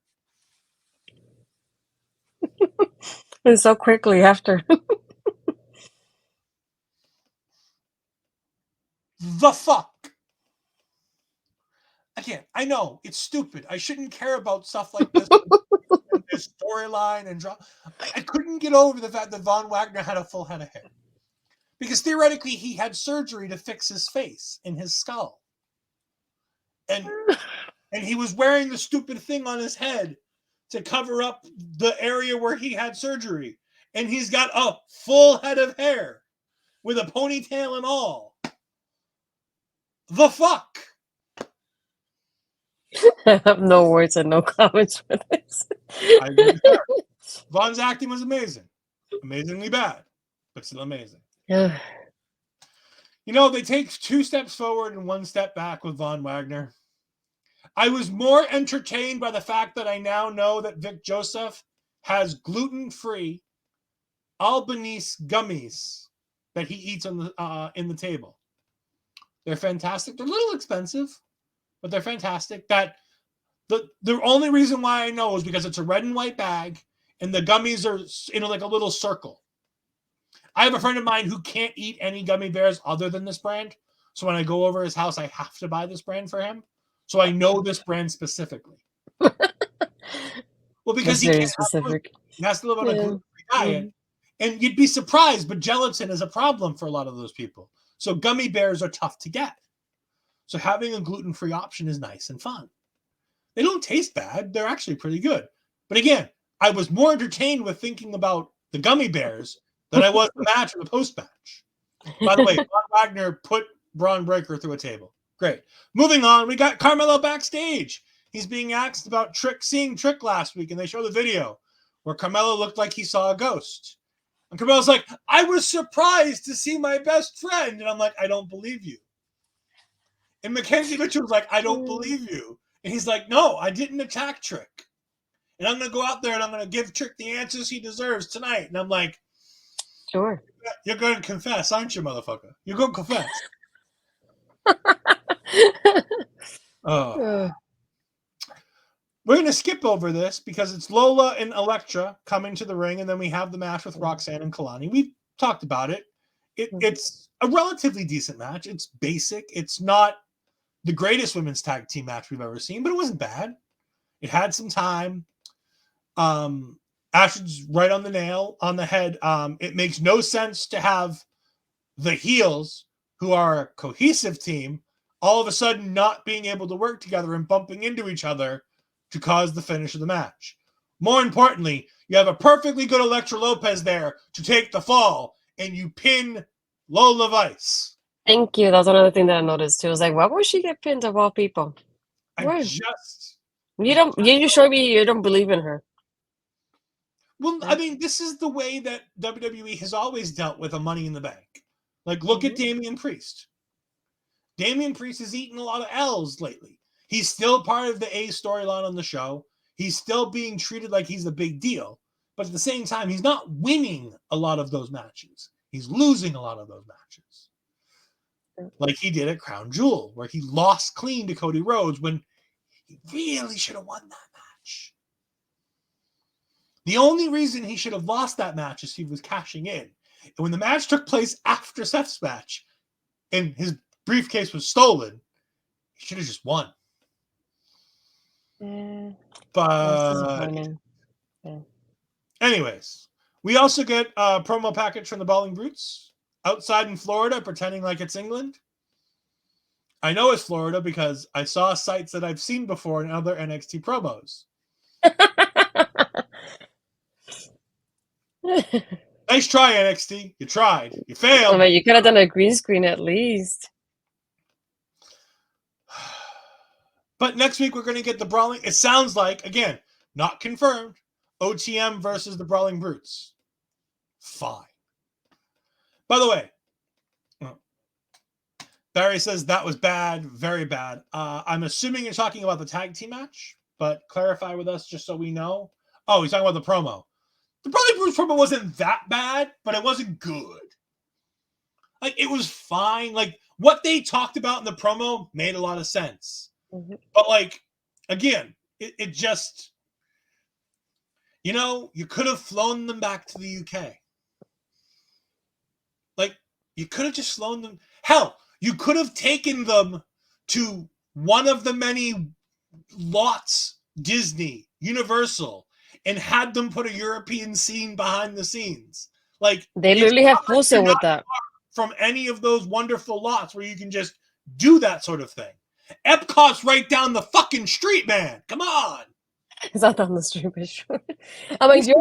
[SPEAKER 2] And so quickly after.
[SPEAKER 1] The fuck? Again, I know it's stupid. I shouldn't care about stuff like this. This storyline and drama. I couldn't get over the fact that Von Wagner had a full head of hair. Because theoretically, he had surgery to fix his face and his skull. And he was wearing the stupid thing on his head to cover up the area where he had surgery. And he's got a full head of hair with a ponytail and all. The fuck?
[SPEAKER 2] I have no words and no comments for this.
[SPEAKER 1] I agree with her. Von's acting was amazing. Amazingly bad, but still amazing.
[SPEAKER 2] Yeah.
[SPEAKER 1] They take 2 steps forward and 1 step back with Von Wagner. I was more entertained by the fact that I now know that Vic Joseph has gluten-free Albanese gummies that he eats on the in the table. They're fantastic. They're a little expensive, but they're fantastic. That the only reason why I know is because it's a red and white bag and the gummies are like a little circle. I have a friend of mine who can't eat any gummy bears other than this brand. So when I go over his house, I have to buy this brand for him. so I know this brand specifically. Well, because
[SPEAKER 2] That's very specific.
[SPEAKER 1] he has to live on a
[SPEAKER 2] Yeah.
[SPEAKER 1] gluten-free diet, and you'd be surprised, but gelatin is a problem for a lot of those people. So gummy bears are tough to get. So having a gluten-free option is nice and fun. They don't taste bad. They're actually pretty good. But again, I was more entertained with thinking about the gummy bears than I was the match or the post-match. By the way, Wagner put Braun Breaker through a table. Great. Moving on, we got Carmelo backstage. He's being asked about seeing Trick last week, and they show the video where Carmelo looked like he saw a ghost. And Carmelo's like, I was surprised to see my best friend. And I'm like, I don't believe you. And Mackenzie Mitchell's like, I don't believe you. And he's like, no, I didn't attack Trick. And I'm going to go out there and I'm going to give Trick the answers he deserves tonight. And I'm like,
[SPEAKER 2] Sure.
[SPEAKER 1] You're going to confess, aren't you, motherfucker? You're going to confess. We're going to skip over this because it's Lola and Elektra coming to the ring, and then we have the match with Roxanne and Kelani. We've talked about it. It's a relatively decent match. It's basic. It's not the greatest women's tag team match we've ever seen, but it wasn't bad. It had some time. Astrid's right on the nail, on the head. It makes no sense to have the heels, who are a cohesive team, all of a sudden not being able to work together and bumping into each other to cause the finish of the match. More importantly, you have a perfectly good Elektra Lopez there to take the fall, and you pin Lola Vice.
[SPEAKER 2] Thank you. That's another thing that I noticed too. I was like, why would she get pinned of all people? You show me you don't believe in her.
[SPEAKER 1] Well, I mean, this is the way that WWE has always dealt with a Money in the Bank. Like, look at Damian Priest. Damian Priest has eaten a lot of L's lately. He's still part of the A storyline on the show. He's still being treated like he's a big deal. But at the same time, he's not winning a lot of those matches. He's losing a lot of those matches. Like he did at Crown Jewel, where he lost clean to Cody Rhodes when he really should have won that match. The only reason he should have lost that match is he was cashing in. And when the match took place after Seth's match and his briefcase was stolen, he should have just won. But anyways, we also get a promo package from the Bawling Brutes outside in Florida, pretending like it's England. I know it's Florida because I saw sites that I've seen before in other NXT promos. Nice try, NXT. You tried. You failed.
[SPEAKER 2] Well, you could have done a green screen at least.
[SPEAKER 1] But next week we're going to get the Brawling. It sounds like, again, not confirmed, OTM versus the Brawling Brutes. Fine. By the way, Barry says that was bad, very bad. I'm assuming you're talking about the tag team match, but clarify with us just so we know. Oh, he's talking about the promo. The Brawling Brutes promo wasn't that bad, but it wasn't good. Like, it was fine. Like, what they talked about in the promo made a lot of sense. But, like, again, it just, you could have flown them back to the UK. Like, you could have just flown them. Hell, you could have taken them to one of the many lots, Disney, Universal, and had them put a European scene behind the scenes. Like,
[SPEAKER 2] they literally have full sale with that.
[SPEAKER 1] From any of those wonderful lots where you can just do that sort of thing. Epcot's right down the fucking street, man. Come on.
[SPEAKER 2] It's not down the street, but sure. I mean,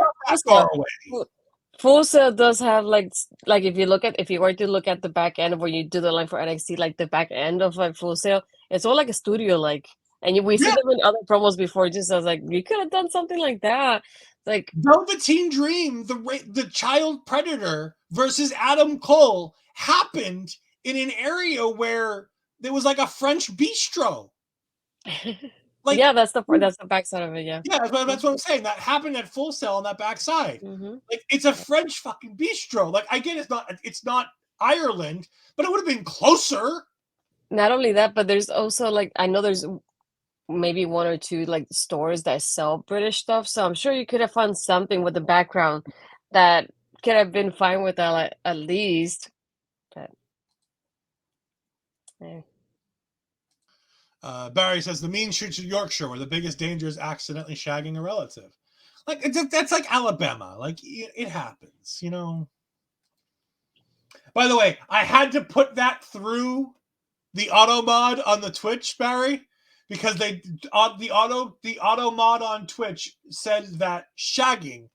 [SPEAKER 2] Full Sail does have like if you were to look at the back end where you do the line for NXT, like the back end of like Full Sail, it's all like a studio and we see them in other promos before. Just I was like, you could have done something like that. Like
[SPEAKER 1] Velveteen Dream, the child predator versus Adam Cole happened in an area where there was like a French bistro.
[SPEAKER 2] Like, yeah, that's the backside of it. Yeah,
[SPEAKER 1] that's what I'm saying. That happened at Full Sail on that backside. Like, it's a French fucking bistro. Like, I get it's not Ireland, but it would have been closer.
[SPEAKER 2] Not only that, but there's also like I know there's maybe one or two like stores that sell British stuff, so I'm sure you could have found something with the background that could have been fine with that, like, at least. But, yeah.
[SPEAKER 1] Barry says the mean streets of Yorkshire where the biggest danger is accidentally shagging a relative. Like that's like Alabama. Like it happens, you know. By the way, I had to put that through the auto mod on the Twitch, Barry, because the auto mod on Twitch said that shagging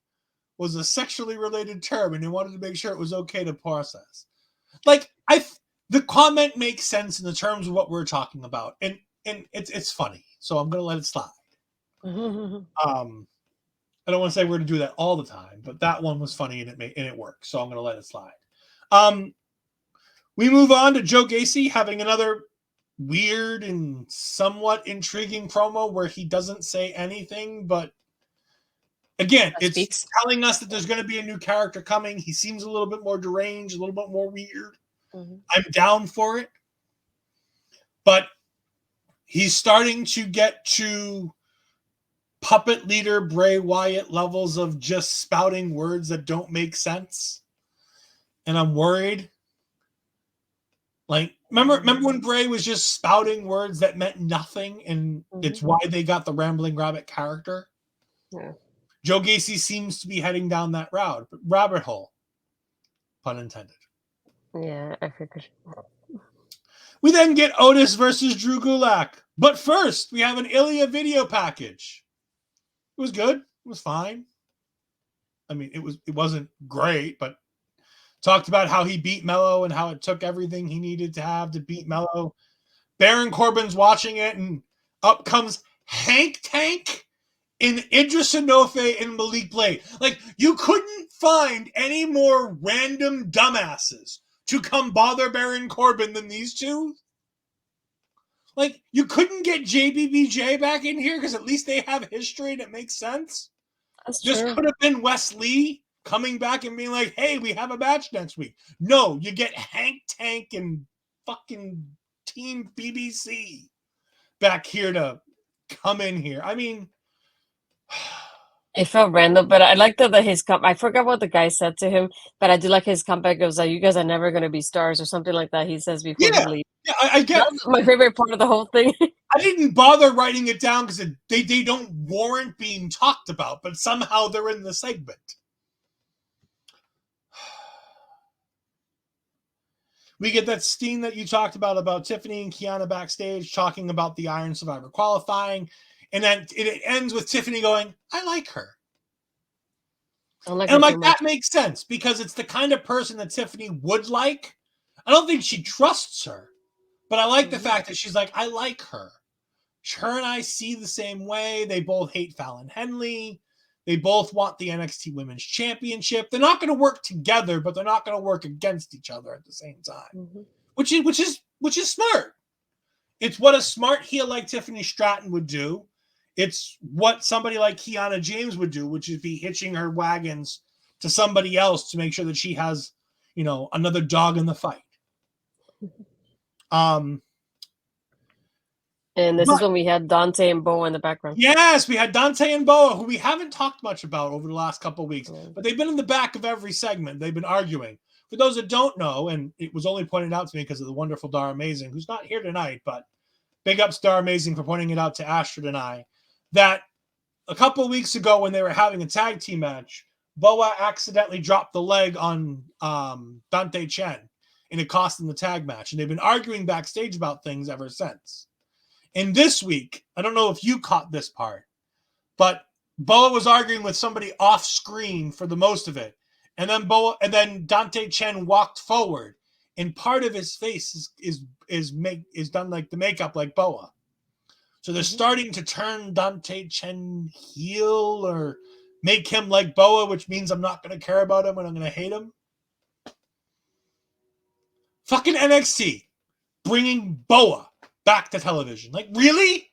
[SPEAKER 1] was a sexually related term, and they wanted to make sure it was okay to process. Like the comment makes sense in the terms of what we're talking about, and it's funny, so I'm gonna let it slide. I don't want to say we're going to do that all the time, but that one was funny and it worked, so I'm going to let it slide. We move on to Joe Gacy having another weird and somewhat intriguing promo where he doesn't say anything, but again, it's telling us that there's going to be a new character coming. He seems a little bit more deranged, a little bit more weird. Mm-hmm. I'm down for it, but he's starting to get to puppet leader Bray Wyatt levels of just spouting words that don't make sense. And I'm worried. Like, remember when Bray was just spouting words that meant nothing, and it's why they got the Rambling Rabbit character? Yeah. Joe Gacy seems to be heading down that rabbit hole. Pun intended.
[SPEAKER 2] Yeah, I figured.
[SPEAKER 1] We then get Otis versus Drew Gulak. But first, we have an Ilya video package. It was good. It was fine. I mean, it wasn't great, but talked about how he beat Mello and how it took everything he needed to have to beat Mello. Baron Corbin's watching it, and up comes Hank Tank in Idris Enofe and Malik Blade. Like, you couldn't find any more random dumbasses to come bother Baron Corbin than these two. Like, you couldn't get JBBJ back in here because at least they have history and it makes sense. This could have been Wes Lee coming back and being like, hey, we have a match next week. No, you get Hank Tank and fucking Team BBC back here to come in here. I mean,
[SPEAKER 2] it felt random, but I liked that his I forgot what the guy said to him, but I do like his comeback. It was like, you guys are never going to be stars or something like that. He says before he leaves.
[SPEAKER 1] Yeah, I get
[SPEAKER 2] that's my favorite part of the whole thing.
[SPEAKER 1] I didn't bother writing it down because they don't warrant being talked about, but somehow they're in the segment. We get that scene that you talked about Tiffany and Kiana backstage talking about the Iron Survivor qualifying, and then it ends with Tiffany going, I like her. And I'm like, that makes sense because it's the kind of person that Tiffany would like. I don't think she trusts her, but I like the fact that she's like, I like her. Her and I see the same way. They both hate Fallon Henley. They both want the NXT Women's Championship. They're not going to work together, but they're not going to work against each other at the same time, which is smart. It's what a smart heel like Tiffany Stratton would do. It's what somebody like Kiana James would do, which is be hitching her wagons to somebody else to make sure that she has, another dog in the fight.
[SPEAKER 2] And this is when we had Dante and Boa in the background.
[SPEAKER 1] Yes, we had Dante and Boa, who we haven't talked much about over the last couple of weeks, but they've been in the back of every segment. They've been arguing. For those that don't know, and it was only pointed out to me because of the wonderful Dar Amazing, who's not here tonight, but big ups Dar Amazing for pointing it out to Astrid and I, that a couple of weeks ago when they were having a tag team match, Boa accidentally dropped the leg on Dante Chen, and it cost them the tag match. And they've been arguing backstage about things ever since. And this week, I don't know if you caught this part, but Boa was arguing with somebody off screen for the most of it. And then Dante Chen walked forward, and part of his face is done like the makeup like Boa. So they're starting to turn Dante Chen heel or make him like Boa, which means I'm not going to care about him and I'm going to hate him. Fucking NXT bringing Boa back to television. Like, really?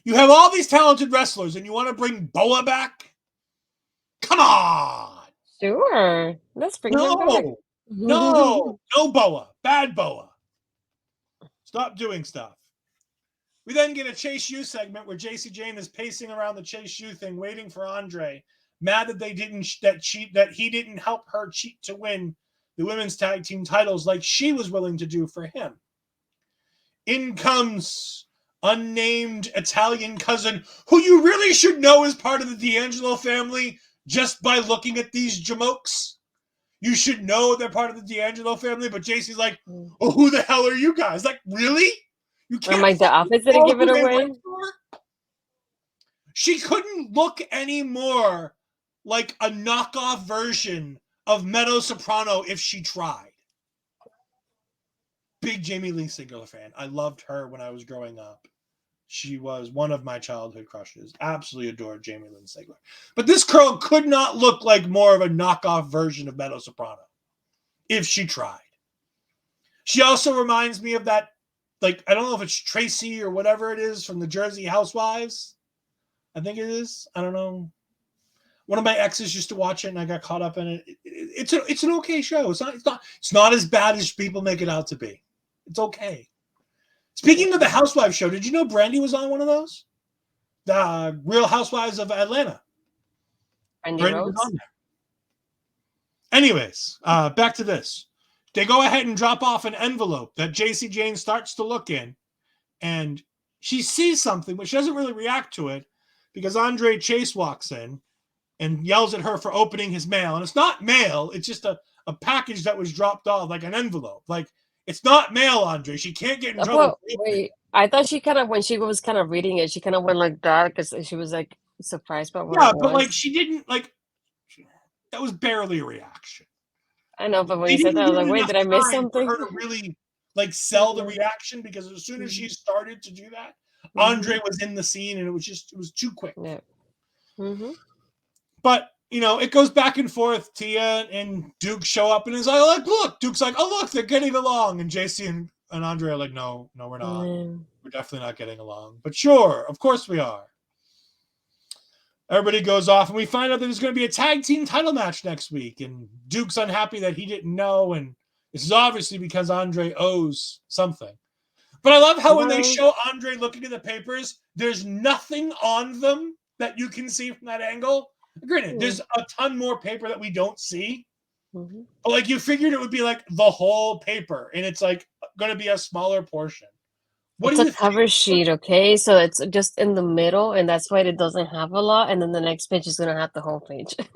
[SPEAKER 1] You have all these talented wrestlers and you want to bring Boa back? Come on.
[SPEAKER 2] Sure. Let's bring him back.
[SPEAKER 1] No Boa. Bad Boa. Stop doing stuff. We then get a Chase U segment where JC Jane is pacing around the Chase U thing, waiting for Andre, mad that he didn't help her cheat to win the women's tag team titles like she was willing to do for him. In comes unnamed Italian cousin who you really should know is part of the D'Angelo family just by looking at these jamokes. You should know they're part of the D'Angelo family, but JC's like, oh, who the hell are you guys? Like, really? You can't.
[SPEAKER 2] I'm like, the office didn't give it away.
[SPEAKER 1] She couldn't look any more like a knockoff version of Meadow Soprano if she tried. Big Jamie Lee Sigler fan. I loved her when I was growing up. She was one of my childhood crushes. Absolutely adored Jamie Lynn Sigler. But this girl could not look like more of a knockoff version of Meadow Soprano if she tried. She also reminds me of that, like, I don't know if it's Tracy or whatever it is from the Jersey Housewives. I think it is. I don't know. One of my exes used to watch it, and I got caught up in it. It's an okay show. It's not as bad as people make it out to be. It's okay. Speaking of the Housewives show, did you know Brandy was on one of those? The Real Housewives of Atlanta.
[SPEAKER 2] Brandy
[SPEAKER 1] was on there. Anyways, back to this. They go ahead and drop off an envelope that JC Jane starts to look in, and she sees something, but she doesn't really react to it because Andre Chase walks in and yells at her for opening his mail. And it's not mail. It's just a package that was dropped off, like an envelope. Like, it's not mail, Andre. She can't get in trouble.
[SPEAKER 2] Wait, I thought she kind of, when she was kind of reading it, she kind of went like that because she was like surprised by what it was.
[SPEAKER 1] But like she didn't like. That was barely a reaction.
[SPEAKER 2] I know, but when you said that, I was like, wait, did I miss something?
[SPEAKER 1] For her to really like sell the reaction, because as soon as she started to do that, Andre was in the scene, and it was too quick.
[SPEAKER 2] Yeah.
[SPEAKER 1] But you know, it goes back and forth. Tia and Duke show up, and is like, look. Duke's like, oh look, they're getting along, and JC and Andre are like, no, we're not. We're definitely not getting along. But sure, of course we are. Everybody goes off, and we find out that there's going to be a tag team title match next week. And Duke's unhappy that he didn't know, and this is obviously because Andre owes something. But I love how when they show Andre looking at the papers, there's nothing on them that you can see from that angle. Granted, there's a ton more paper that we don't see. But like, you figured it would be like the whole paper, and it's like going to be a smaller portion.
[SPEAKER 2] It's a cover sheet, okay? So it's just in the middle, and that's why it doesn't have a lot. And then the next page is going to have the whole page.
[SPEAKER 1] Do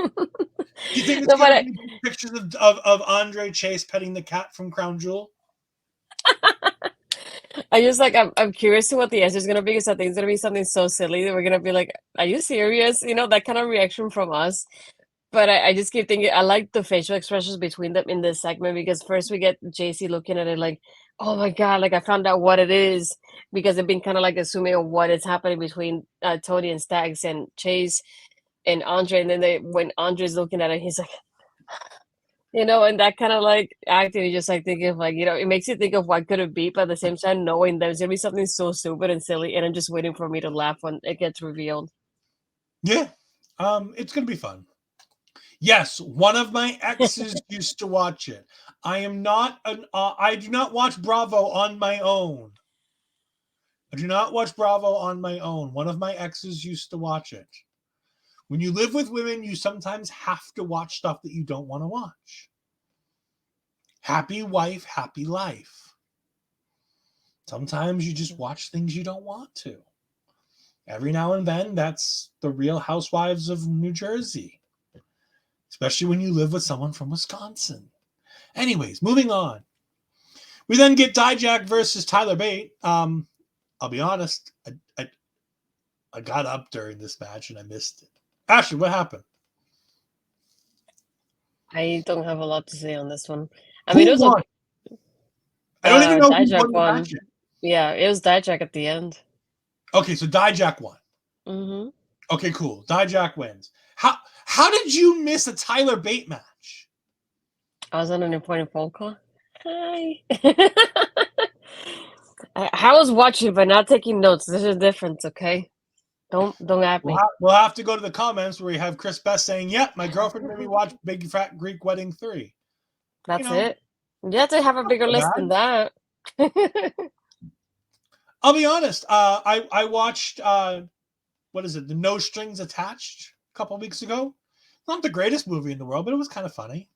[SPEAKER 1] you think it's going to be pictures of Andre Chase petting the cat from Crown Jewel?
[SPEAKER 2] I'm curious to what the answer is going to be, because I think it's going to be something so silly that we're going to be like, are you serious? You know, that kind of reaction from us. But I just keep thinking, I like the facial expressions between them in this segment, because first we get JC looking at it like, oh my God, like I found out what it is, because they've been kind of like assuming of what is happening between Tony and Stags and Chase and Andre. And then when Andre's looking at it, he's like, you know, and that kind of like acting, you just like thinking of like, you know, it makes you think of what could it be, but at the same time, knowing there's going to be something so stupid and silly. And I'm just waiting for me to laugh when it gets revealed.
[SPEAKER 1] Yeah. It's going to be fun. Yes, one of my exes used to watch it. I do not watch Bravo on my own. One of my exes used to watch it. When you live with women, you sometimes have to watch stuff that you don't want to watch. Happy wife, happy life. Sometimes you just watch things you don't want to. Every now and then, that's the Real Housewives of New Jersey. Especially when you live with someone from Wisconsin. Anyways, moving on. We then get Dijak versus Tyler Bate. I'll be honest, I got up during this match and I missed it. Ashley, what happened?
[SPEAKER 2] I don't have a lot to say on this one. I mean, it was
[SPEAKER 1] won? I don't even know
[SPEAKER 2] Dijak
[SPEAKER 1] who
[SPEAKER 2] won. Yeah, it was Dijak at the end.
[SPEAKER 1] Okay, so Dijak won. Okay, cool. Dijak wins. How did you miss a Tyler Bate match?
[SPEAKER 2] I was on an important phone call. Hi. I was watching but not taking notes. There's a difference, okay? Don't at me.
[SPEAKER 1] We'll have to go to the comments where we have Chris Best saying, "Yep, my girlfriend made me watch Big Fat Greek Wedding 3."
[SPEAKER 2] That's it. You have to have a bigger list than that.
[SPEAKER 1] I'll be honest. I watched what is it? The No Strings Attached a couple weeks ago. Not the greatest movie in the world, but it was kind of funny.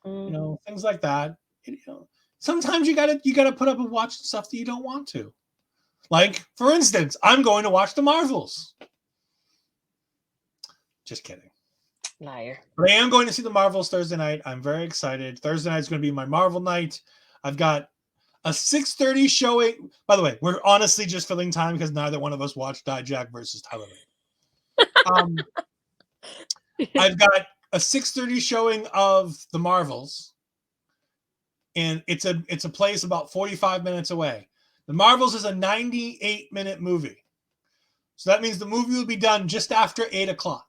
[SPEAKER 1] You know, things like that. You know, sometimes you gotta put up with watching stuff that you don't want to. Like, for instance, I'm going to watch the Marvels. Just kidding.
[SPEAKER 2] Liar.
[SPEAKER 1] But I am going to see the Marvels Thursday night. I'm very excited. Thursday night is going to be my Marvel night. I've got a 6:30 showing. By the way, we're honestly just filling time because neither one of us watched Dijak versus Tyler. I've got a 6:30 showing of the Marvels, and it's a place about 45 minutes away. The Marvels is a 98-minute movie, so that means the movie will be done just after 8 o'clock.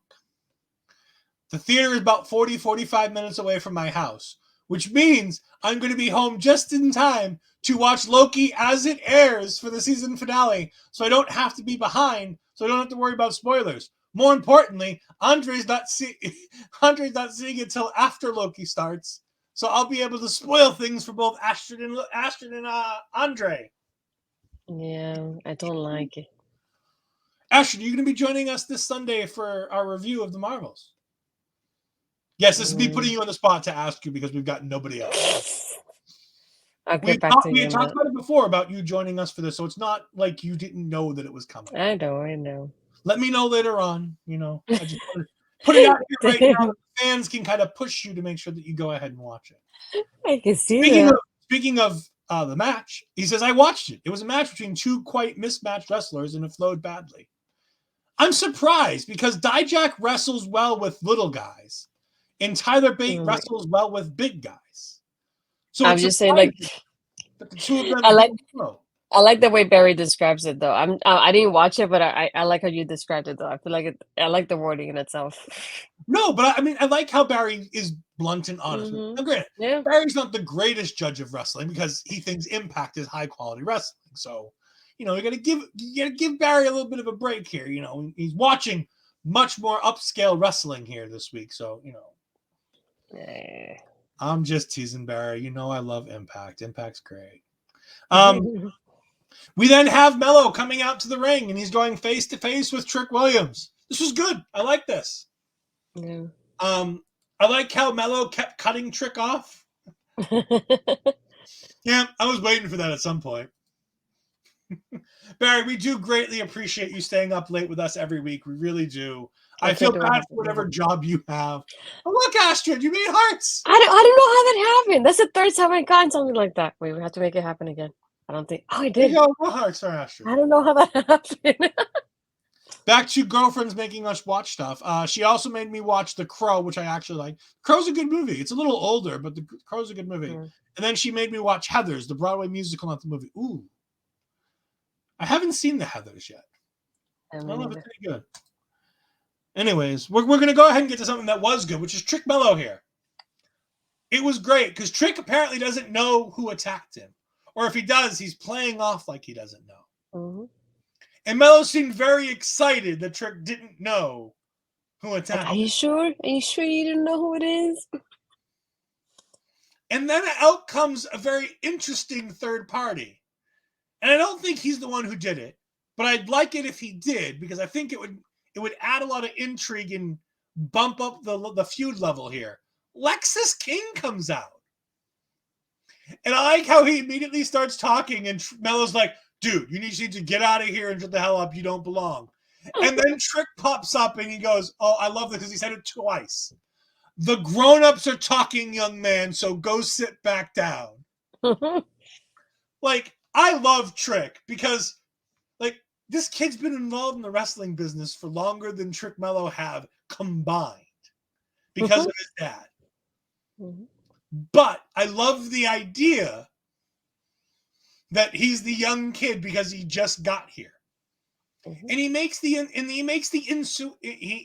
[SPEAKER 1] The theater is about 45 minutes away from my house, which means I'm going to be home just in time to watch Loki as it airs for the season finale, so I don't have to be behind, so I don't have to worry about spoilers. More importantly, Andre's not seeing it till after Loki starts, so I'll be able to spoil things for both Astrid and Andre.
[SPEAKER 2] Yeah, I don't like it.
[SPEAKER 1] Astrid, are you going to be joining us this Sunday for our review of the Marvels? Yes, this is me putting you on the spot to ask you because we've got nobody else.
[SPEAKER 2] I'll
[SPEAKER 1] We
[SPEAKER 2] get back to you.
[SPEAKER 1] had talked about it before about you joining us for this, so it's not like you didn't know that it was coming.
[SPEAKER 2] I know.
[SPEAKER 1] Let me know later on. I just want to put it out here right now. Fans can kind of push you to make sure that you go ahead and watch it.
[SPEAKER 2] I can see that.
[SPEAKER 1] Speaking of the match, he says, I watched it. It was a match between two quite mismatched wrestlers, and it flowed badly. I'm surprised because Dijak wrestles well with little guys, and Tyler Bate wrestles well with big guys. So
[SPEAKER 2] I'm just saying, like,
[SPEAKER 1] that the two of them
[SPEAKER 2] I like the way Barry describes it, though. I didn't watch it, but I like how you described it, though. I feel like I like the wording in itself.
[SPEAKER 1] No, but I like how Barry is blunt and honest. Now, granted, Barry's not the greatest judge of wrestling because he thinks Impact is high quality wrestling. So, you gotta give Barry a little bit of a break here. He's watching much more upscale wrestling here this week. So, I'm just teasing Barry. I love Impact. Impact's great. We then have Mello coming out to the ring, and he's going face to face with Trick Williams. This was good. I like this.
[SPEAKER 2] Yeah.
[SPEAKER 1] I like how Mello kept cutting Trick off. Yeah, I was waiting for that at some point. Barry, we do greatly appreciate you staying up late with us every week. We really do. I feel bad for whatever job you have. Oh, look, Astrid, you made hearts.
[SPEAKER 2] I don't know how that happened. That's the third time I've gotten something like that. Wait, we have to make it happen again. I don't think. Oh, I did.
[SPEAKER 1] What hearts are Astrid?
[SPEAKER 2] I don't know how that happened.
[SPEAKER 1] Back to girlfriends making us watch stuff. She also made me watch The Crow, which I actually like. Crow's a good movie. It's a little older, but The Crow's a good movie. And then she made me watch Heathers, the Broadway musical, not the movie. Ooh. I haven't seen the Heathers yet. I don't know if it's any good. Anyways, we're going to go ahead and get to something that was good, which is Trick Mello here. It was great because Trick apparently doesn't know who attacked him. Or if he does, he's playing off like he doesn't know. And Mello seemed very excited that Trick didn't know who attacked him.
[SPEAKER 2] Are you sure? Are you sure you didn't know who it is?
[SPEAKER 1] And then out comes a very interesting third party. And I don't think he's the one who did it, but I'd like it if he did, because I think it would add a lot of intrigue and bump up the feud level here. Lexus King comes out. And I like how he immediately starts talking, and Mello's like, dude, you need to get out of here and shut the hell up. You don't belong. And then Trick pops up and he goes, oh, I love this because he said it twice. The grown-ups are talking, young man, so go sit back down. Like, I love Trick because, like, this kid's been involved in the wrestling business for longer than Trick Mello have combined because of his dad. But I love the idea that he's the young kid because he just got here. And he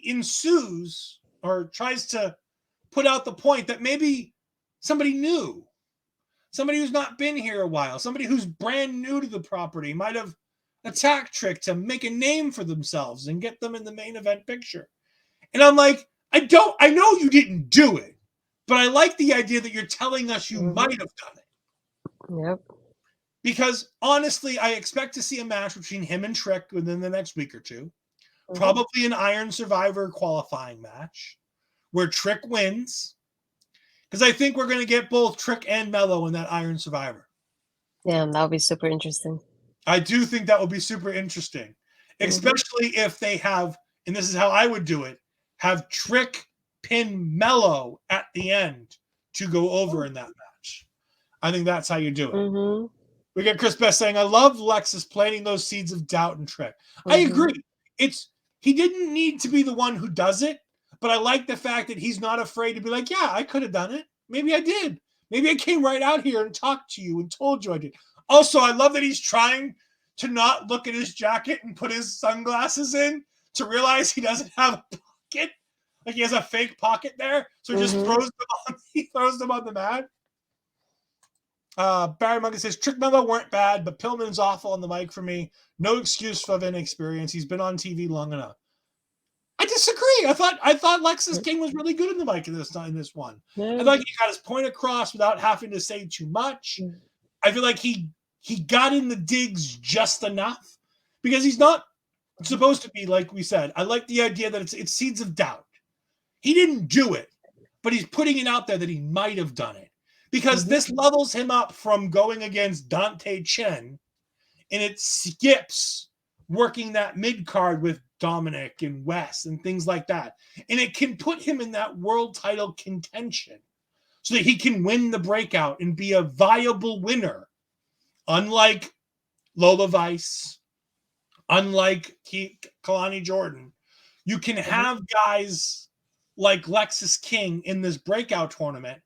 [SPEAKER 1] ensues or tries to put out the point that maybe somebody new, somebody who's not been here a while, somebody who's brand new to the property might have attacked Trick to make a name for themselves and get them in the main event picture. And I'm like, I know you didn't do it, but I like the idea that you're telling us you might have done it.
[SPEAKER 2] Yep.
[SPEAKER 1] Because honestly, I expect to see a match between him and Trick within the next week or two. Probably an Iron Survivor qualifying match where Trick wins. Because I think we're going to get both Trick and Mello in that Iron Survivor.
[SPEAKER 2] Yeah, that would be super interesting.
[SPEAKER 1] I do think that would be super interesting, especially if they have, and this is how I would do it, have Trick pin Mello at the end to go over in that match. I think that's how you do it. We get Chris Best saying, I love Lexus planting those seeds of doubt and Trick. I agree. He didn't need to be the one who does it, but I like the fact that he's not afraid to be like, yeah, I could have done it. Maybe I did. Maybe I came right out here and talked to you and told you I did. Also, I love that he's trying to not look at his jacket and put his sunglasses in to realize he doesn't have a pocket. Like he has a fake pocket there. So he just throws them on the mat. Barry Mungus says, Trick Mello weren't bad, but Pillman's awful on the mic for me. No excuse for inexperience. He's been on TV long enough. I disagree. I thought Lexus King was really good in the mic in this one. I thought he got his point across without having to say too much. I feel like he got in the digs just enough because he's not supposed to be, like we said. I like the idea that it's seeds of doubt. He didn't do it, but he's putting it out there that he might have done it because this levels him up from going against Dante Chen, and it skips working that mid card with Dominic and Wes and things like that. And it can put him in that world title contention so that he can win the breakout and be a viable winner. Unlike Lola Vice, unlike Kelani Jordan, you can have guys like Lexus King in this breakout tournament,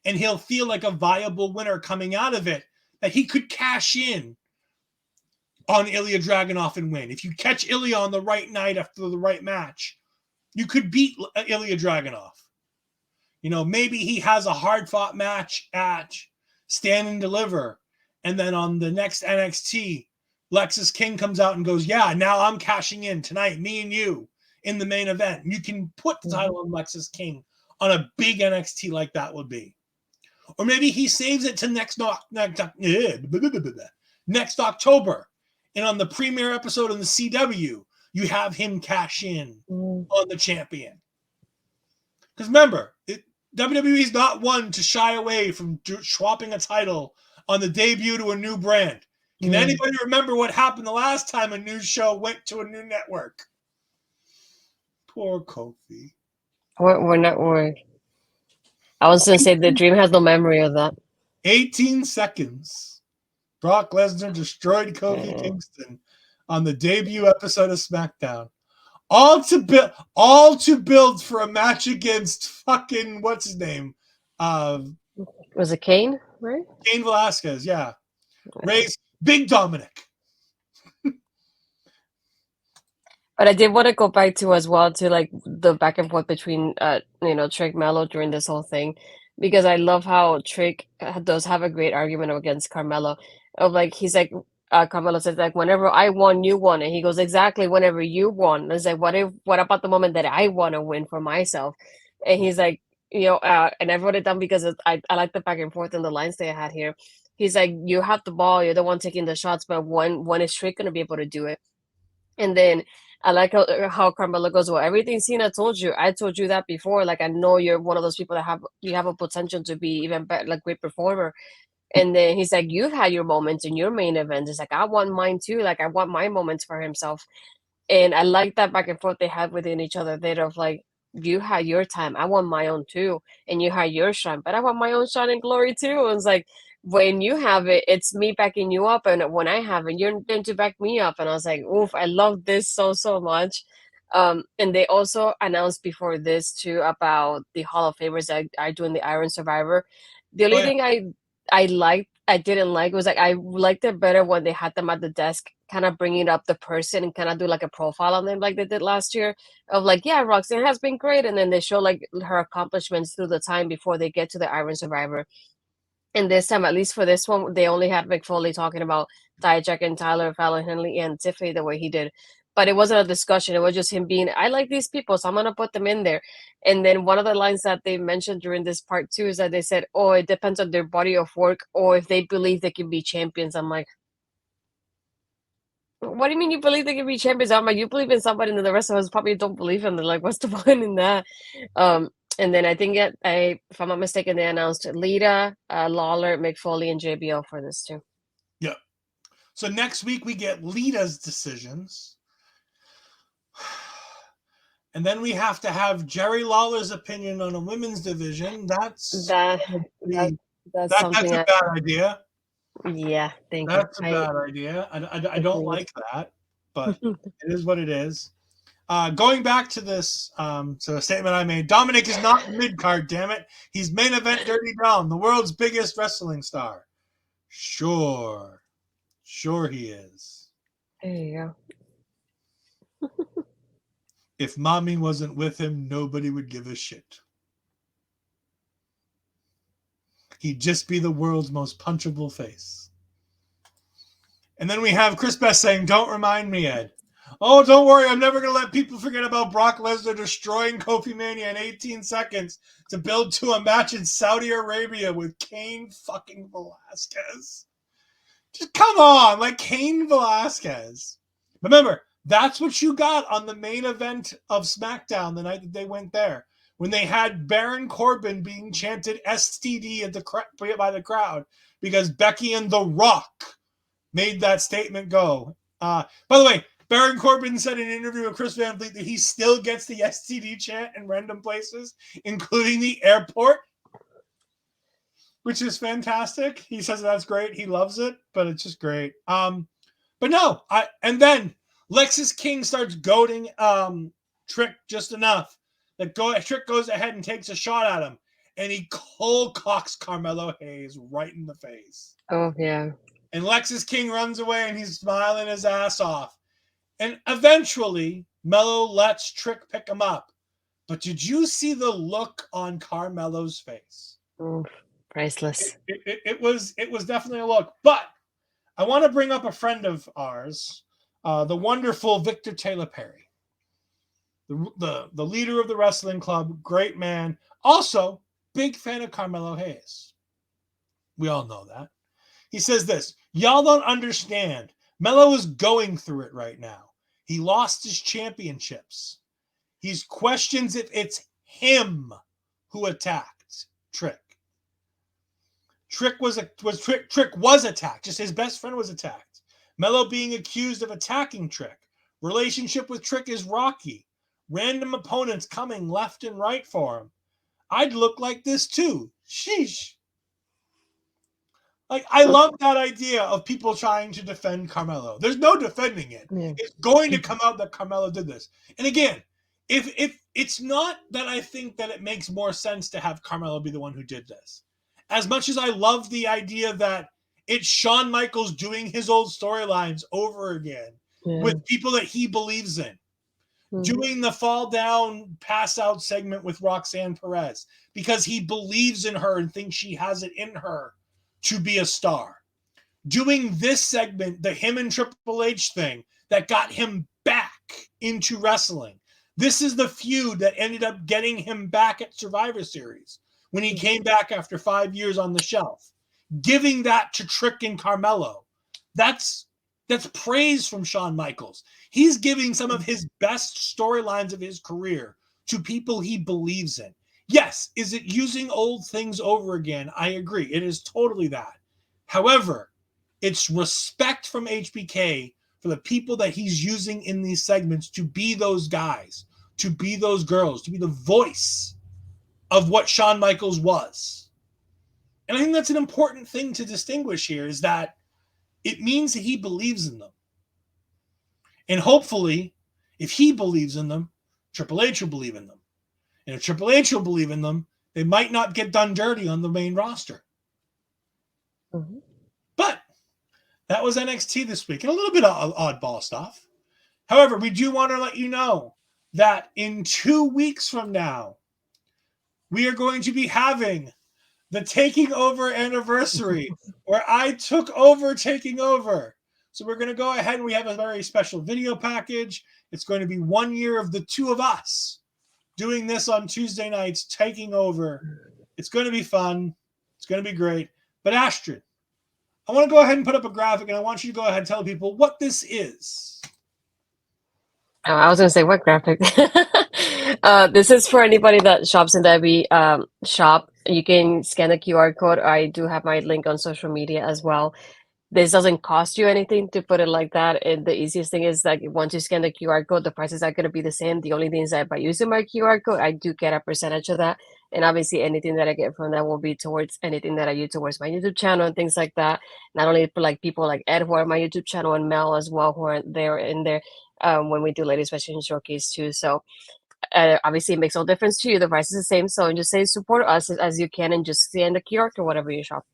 [SPEAKER 1] and he'll feel like a viable winner coming out of it that he could cash in on Ilya Dragunov and win. If you catch Ilya on the right night after the right match, you could beat Ilya Dragunov. You know, maybe he has a hard-fought match at Stand and Deliver, and then on the next NXT, Lexus King comes out and goes, yeah, now I'm cashing in tonight, me and you, in the main event. You can put the title on Lexus King on a big NXT like that would be. Or maybe he saves it to next October. And on the premiere episode on the CW, you have him cash in on the champion. Because remember, WWE is not one to shy away from swapping a title on the debut to a new brand. Can anybody remember what happened the last time a new show went to a new network? Poor Kofi.
[SPEAKER 2] We're not worried. I was going to say the Dream has no memory of that.
[SPEAKER 1] 18 seconds. Brock Lesnar destroyed Kofi Kingston on the debut episode of SmackDown. All to build for a match against fucking what's his name?
[SPEAKER 2] Was it Kane, right?
[SPEAKER 1] Cain Velasquez, yeah. Ray's Big Dominic.
[SPEAKER 2] But I did want to go back to as well to like the back and forth between Trick Mello during this whole thing, because I love how Trick does have a great argument against Carmelo. Of like he's like Carmelo says like whenever I won you won, and he goes exactly whenever you won. It's like what about the moment that I want to win for myself? And he's like and I wrote it down because I like the back and forth and the lines they had here. He's like, you have the ball, you're the one taking the shots, but when is Trick gonna be able to do it? And then I like how Carmelo goes, well, everything Cena told you, I told you that before. Like I know you're one of those people that have a potential to be even better, like great performer. And then he's like, you've had your moments in your main event. It's like, I want mine too. Like, I want my moments for himself. And I like that back and forth they had within each other. They're of like, you had your time. I want my own too. And you had your shine. But I want my own shine and glory too. And it's like, when you have it, it's me backing you up. And when I have it, you're going to back me up. And I was like, oof, I love this so much. And they also announced before this too about the Hall of Famers that are doing the Iron Survivor. The only thing I didn't like was like I liked it better when they had them at the desk, kind of bringing up the person and kind of do like a profile on them like they did last year of like, yeah, Roxanne has been great, and then they show like her accomplishments through the time before they get to the Iron Survivor. And this time, at least for this one, they only had Mick Foley talking about Dijak and Tyler, Fallon, Henley, and Tiffany the way he did. But it wasn't a discussion. It was just him being, I like these people, so I'm going to put them in there. And then one of the lines that they mentioned during this part too is that they said, oh, it depends on their body of work or if they believe they can be champions. I'm like, what do you mean you believe they can be champions? I'm like, you believe in somebody and the rest of us probably don't believe in them. Like, what's the point in that? And then I think if I'm not mistaken, they announced Lyra, Lawler, Mick Foley, and JBL for this too.
[SPEAKER 1] Yeah. So next week we get Lita's decisions. And then we have to have Jerry Lawler's opinion on a women's division. That's
[SPEAKER 2] that's something.
[SPEAKER 1] a bad idea.
[SPEAKER 2] Yeah, thank you.
[SPEAKER 1] That's a bad idea. I don't like that, but it is what it is. Going back to this, to a statement I made, Dominic is not mid-card, damn it. He's main event Dirty Dom, the world's biggest wrestling star. Sure he is.
[SPEAKER 2] There you go.
[SPEAKER 1] If mommy wasn't with him, nobody would give a shit. He'd just be the world's most punchable face. And then we have Chris Best saying, don't remind me, Ed. Oh, don't worry. I'm never going to let people forget about Brock Lesnar destroying Kofi Mania in 18 seconds to build to a match in Saudi Arabia with Cain fucking Velasquez. Just come on, like Cain Velasquez. Remember, that's what you got on the main event of SmackDown the night that they went there. When they had Baron Corbin being chanted STD by the crowd because Becky and The Rock made that statement go. By the way, Baron Corbin said in an interview with Chris Van Vliet that he still gets the STD chant in random places, including the airport, which is fantastic. He says that's great. He loves it, but it's just great. But no, and then Lexis King starts goading Trick just enough that Trick goes ahead and takes a shot at him, and he cold cocks Carmelo Hayes right in the face.
[SPEAKER 2] Oh, yeah.
[SPEAKER 1] And Lexis King runs away, and he's smiling his ass off. And eventually, Melo lets Trick pick him up. But did you see the look on Carmelo's face?
[SPEAKER 2] Oh, priceless.
[SPEAKER 1] It was definitely a look. But I want to bring up a friend of ours, the wonderful Victor Taylor Perry, the leader of the wrestling club, great man. Also, big fan of Carmelo Hayes. We all know that. He says this, y'all don't understand. Melo is going through it right now. He lost his championships. He questions if it's him who attacked Trick. Trick was attacked. Just his best friend was attacked. Melo being accused of attacking Trick. Relationship with Trick is rocky. Random opponents coming left and right for him. I'd look like this too. Sheesh. Like, I love that idea of people trying to defend Carmelo. There's no defending it. Yeah. It's going to come out that Carmelo did this. And again, if it's not that I think that it makes more sense to have Carmelo be the one who did this. As much as I love the idea that it's Shawn Michaels doing his old storylines over again with people that he believes in. Doing the fall down, pass out segment with Roxanne Perez because he believes in her and thinks she has it in her to be a star. Doing this segment, the him and Triple H thing that got him back into wrestling. This is the feud that ended up getting him back at Survivor Series when he came back after 5 years on the shelf. Giving that to Trick and Carmelo. That's praise from Shawn Michaels. He's giving some of his best storylines of his career to people he believes in. Yes, is it using old things over again? I agree. It is totally that. However, it's respect from HBK for the people that he's using in these segments to be those guys, to be those girls, to be the voice of what Shawn Michaels was. And I think that's an important thing to distinguish here is that it means that he believes in them. And hopefully, if he believes in them, Triple H will believe in them. And if Triple H will believe in them, they might not get done dirty on the main roster. Mm-hmm. But that was NXT this week. And a little bit of oddball stuff. However, we do want to let you know that in 2 weeks from now, we are going to be having the Taking Over anniversary, where I took over Taking Over. So we're going to go ahead and we have a very special video package. It's going to be 1 year of the two of us doing this on Tuesday nights, Taking Over. It's going to be fun. It's going to be great. But Astrid, I want to go ahead and put up a graphic, and I want you to go ahead and tell people what this is.
[SPEAKER 2] Oh, I was going to say, what graphic? This is for anybody that shops in the shop. You can scan the QR code. I do have my link on social media as well. This doesn't cost you anything, to put it like that. And the easiest thing is like once you scan the QR code, the prices are going to be the same. The only thing is that by using my QR code, I do get a percentage of that. And obviously anything that I get from that will be towards anything that I use towards my YouTube channel and things like that. Not only for like people like Ed who are on my YouTube channel, and Mel as well, who are there in there when we do Ladies Fashion Showcase too. So obviously it makes no difference to you. The price is the same. So just say support us as you can and just scan the QR code whatever you shop.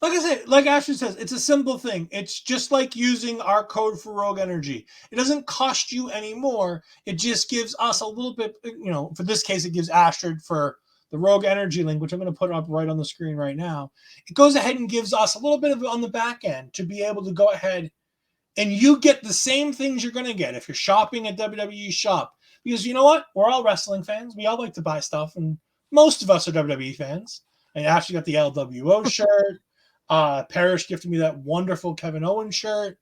[SPEAKER 1] Like I said, like Astrid says, it's a simple thing. It's just like using our code for Rogue Energy. It doesn't cost you any more. It just gives us a little bit, for this case, it gives Astrid for the Rogue Energy link, which I'm going to put up right on the screen right now. It goes ahead and gives us a little bit of it on the back end to be able to go ahead and you get the same things you're going to get if you're shopping at WWE Shop. Because you know what? We're all wrestling fans. We all like to buy stuff, and most of us are WWE fans. And Ashley got the LWO shirt. Parrish gifted me that wonderful Kevin Owens shirt.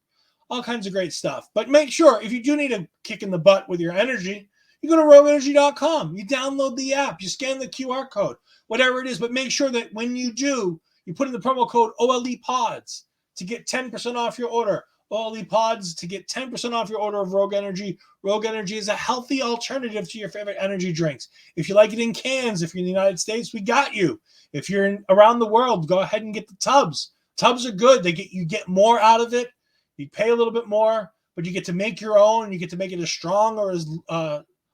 [SPEAKER 1] All kinds of great stuff. But make sure, if you do need a kick in the butt with your energy, you go to wwenxt.com. You download the app. You scan the QR code, whatever it is. But make sure that when you do, you put in the promo code OLEPODS to get 10% off your order. OLEPODS to get 10% off your order of Rogue Energy. Rogue Energy is a healthy alternative to your favorite energy drinks. If you like it in cans, if you're in the United States, we got you. If you're around the world, go ahead and get the tubs. Tubs are good. You get more out of it. You pay a little bit more, but you get to make your own, and you get to make it as strong or as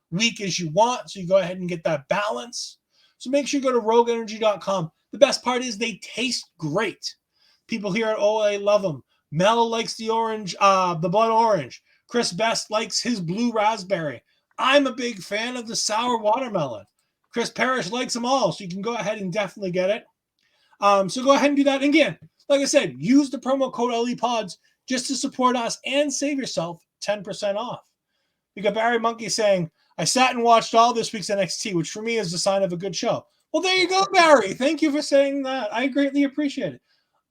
[SPEAKER 1] weak as you want. So you go ahead and get that balance. So make sure you go to rogueenergy.com. The best part is they taste great. People here at OLA love them. Mel likes the orange, the blood orange. Chris Best likes his blue raspberry. I'm a big fan of the sour watermelon. Chris Parrish likes them all, so you can go ahead and definitely get it. So go ahead and do that. And again, like I said, use the promo code LEPODS just to support us and save yourself 10% off. We got Barry Monkey saying, I sat and watched all this week's NXT, which for me is the sign of a good show. Well, there you go, Barry. Thank you for saying that. I greatly appreciate it.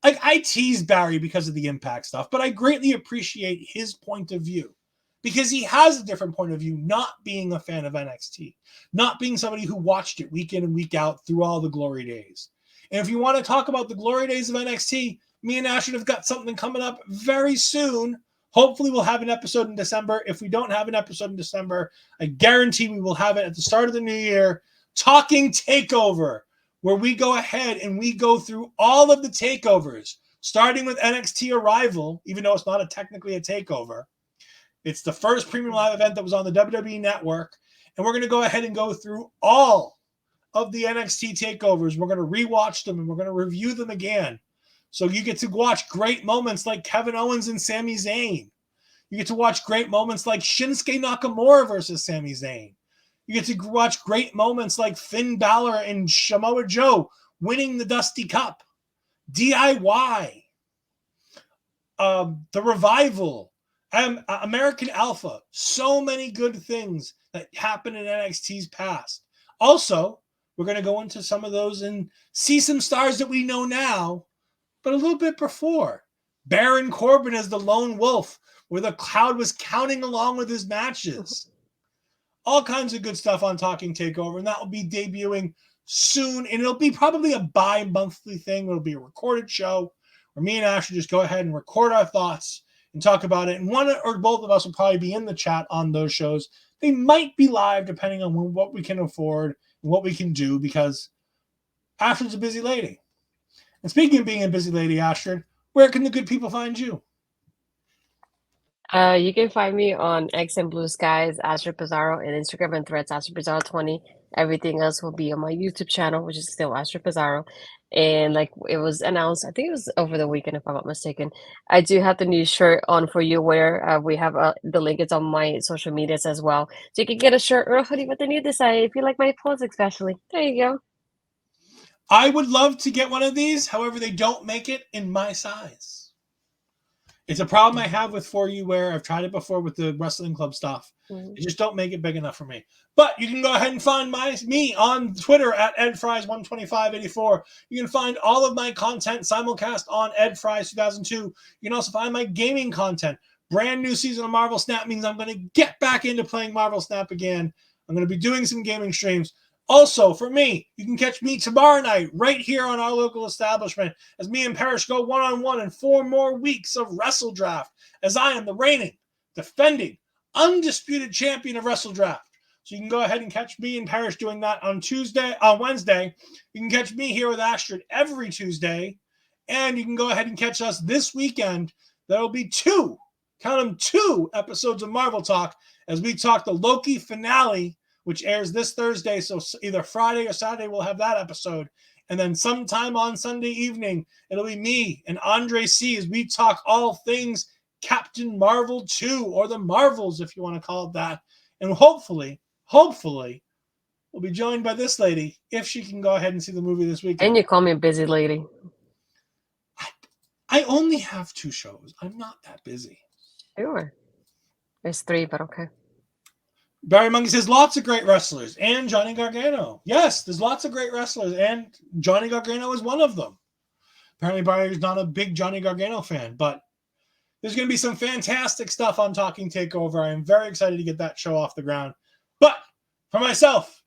[SPEAKER 1] I tease Barry because of the Impact stuff, but I greatly appreciate his point of view because he has a different point of view, not being a fan of NXT, not being somebody who watched it week in and week out through all the glory days. And if you want to talk about the glory days of NXT, me and Astrid have got something coming up very soon. Hopefully we'll have an episode in December. If we don't have an episode in December, I guarantee we will have it at the start of the new year. Talking Takeover, where we go ahead and we go through all of the takeovers, starting with NXT Arrival, even though it's not technically a takeover. It's the first premium live event that was on the WWE Network, and we're going to go ahead and go through all of the NXT takeovers. We're going to rewatch them, and we're going to review them again. So you get to watch great moments like Kevin Owens and Sami Zayn. You get to watch great moments like Shinsuke Nakamura versus Sami Zayn. You get to watch great moments like Finn Balor and Samoa Joe winning the Dusty Cup. DIY. The Revival. American Alpha. So many good things that happened in NXT's past. Also, we're going to go into some of those and see some stars that we know now, but a little bit before. Baron Corbin as the Lone Wolf, where the crowd was counting along with his matches. All kinds of good stuff on Talking Takeover, and that will be debuting soon. And it'll be probably a bi-monthly thing. It'll be a recorded show where me and Ashley just go ahead and record our thoughts and talk about it. And one or both of us will probably be in the chat on those shows. They might be live depending on what we can afford and what we can do, because Astrid's a busy lady. And speaking of being a busy lady, Astrid, where can the good people find you?
[SPEAKER 2] You can find me on X and Blue Skies, Astrid Pizarro, and Instagram and Threads, Astrid Pizarro 20. Everything else will be on my YouTube channel, which is still Astrid Pizarro. And like it was announced, I think it was over the weekend, if I'm not mistaken. I do have the new shirt on for you, where we have the link. It's on my social medias as well, so you can get a shirt or a hoodie with the new design if you like my pose, especially. There you go.
[SPEAKER 1] I would love to get one of these. However, they don't make it in my size. It's a problem I have with For You Wear. I've tried it before with the wrestling club stuff. They just don't make it big enough for me. But you can go ahead and find me on Twitter at EdFries12584. You can find all of my content simulcast on EdFries2002. You can also find my gaming content. Brand new season of Marvel Snap means I'm going to get back into playing Marvel Snap again. I'm going to be doing some gaming streams. Also, for me, you can catch me tomorrow night right here on our local establishment as me and Parrish go one-on-one in 4 more weeks of Wrestle Draft as I am the reigning, defending, undisputed champion of Wrestle Draft. So you can go ahead and catch me and Parrish doing that on Wednesday. You can catch me here with Astrid every Tuesday. And you can go ahead and catch us this weekend. There will be 2 episodes of Marvel Talk as we talk the Loki finale, which airs this Thursday. So either Friday or Saturday we'll have that episode. And then sometime on Sunday evening, it'll be me and Andre C. as we talk all things Captain Marvel 2, or the Marvels, if you want to call it that. And hopefully, we'll be joined by this lady if she can go ahead and see the movie this weekend.
[SPEAKER 2] And you call me a busy lady.
[SPEAKER 1] I only have 2 shows. I'm not that busy.
[SPEAKER 2] Sure. There's 3, but okay.
[SPEAKER 1] Barry Monkey says lots of great wrestlers and Johnny Gargano. Yes, there's lots of great wrestlers and Johnny Gargano is one of them. Apparently Barry's not a big Johnny Gargano fan, but there's going to be some fantastic stuff on Talking Takeover. I am very excited to get that show off the ground. But for myself,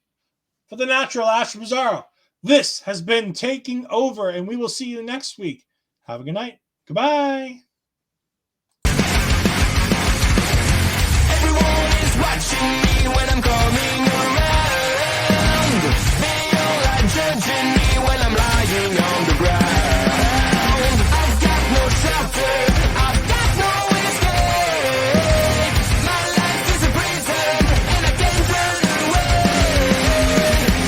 [SPEAKER 1] for the natural Astrid Pizarro, this has been Taking Over, and we will see you next week. Have a good night. Goodbye.
[SPEAKER 5] Everyone is watching me when I'm gone.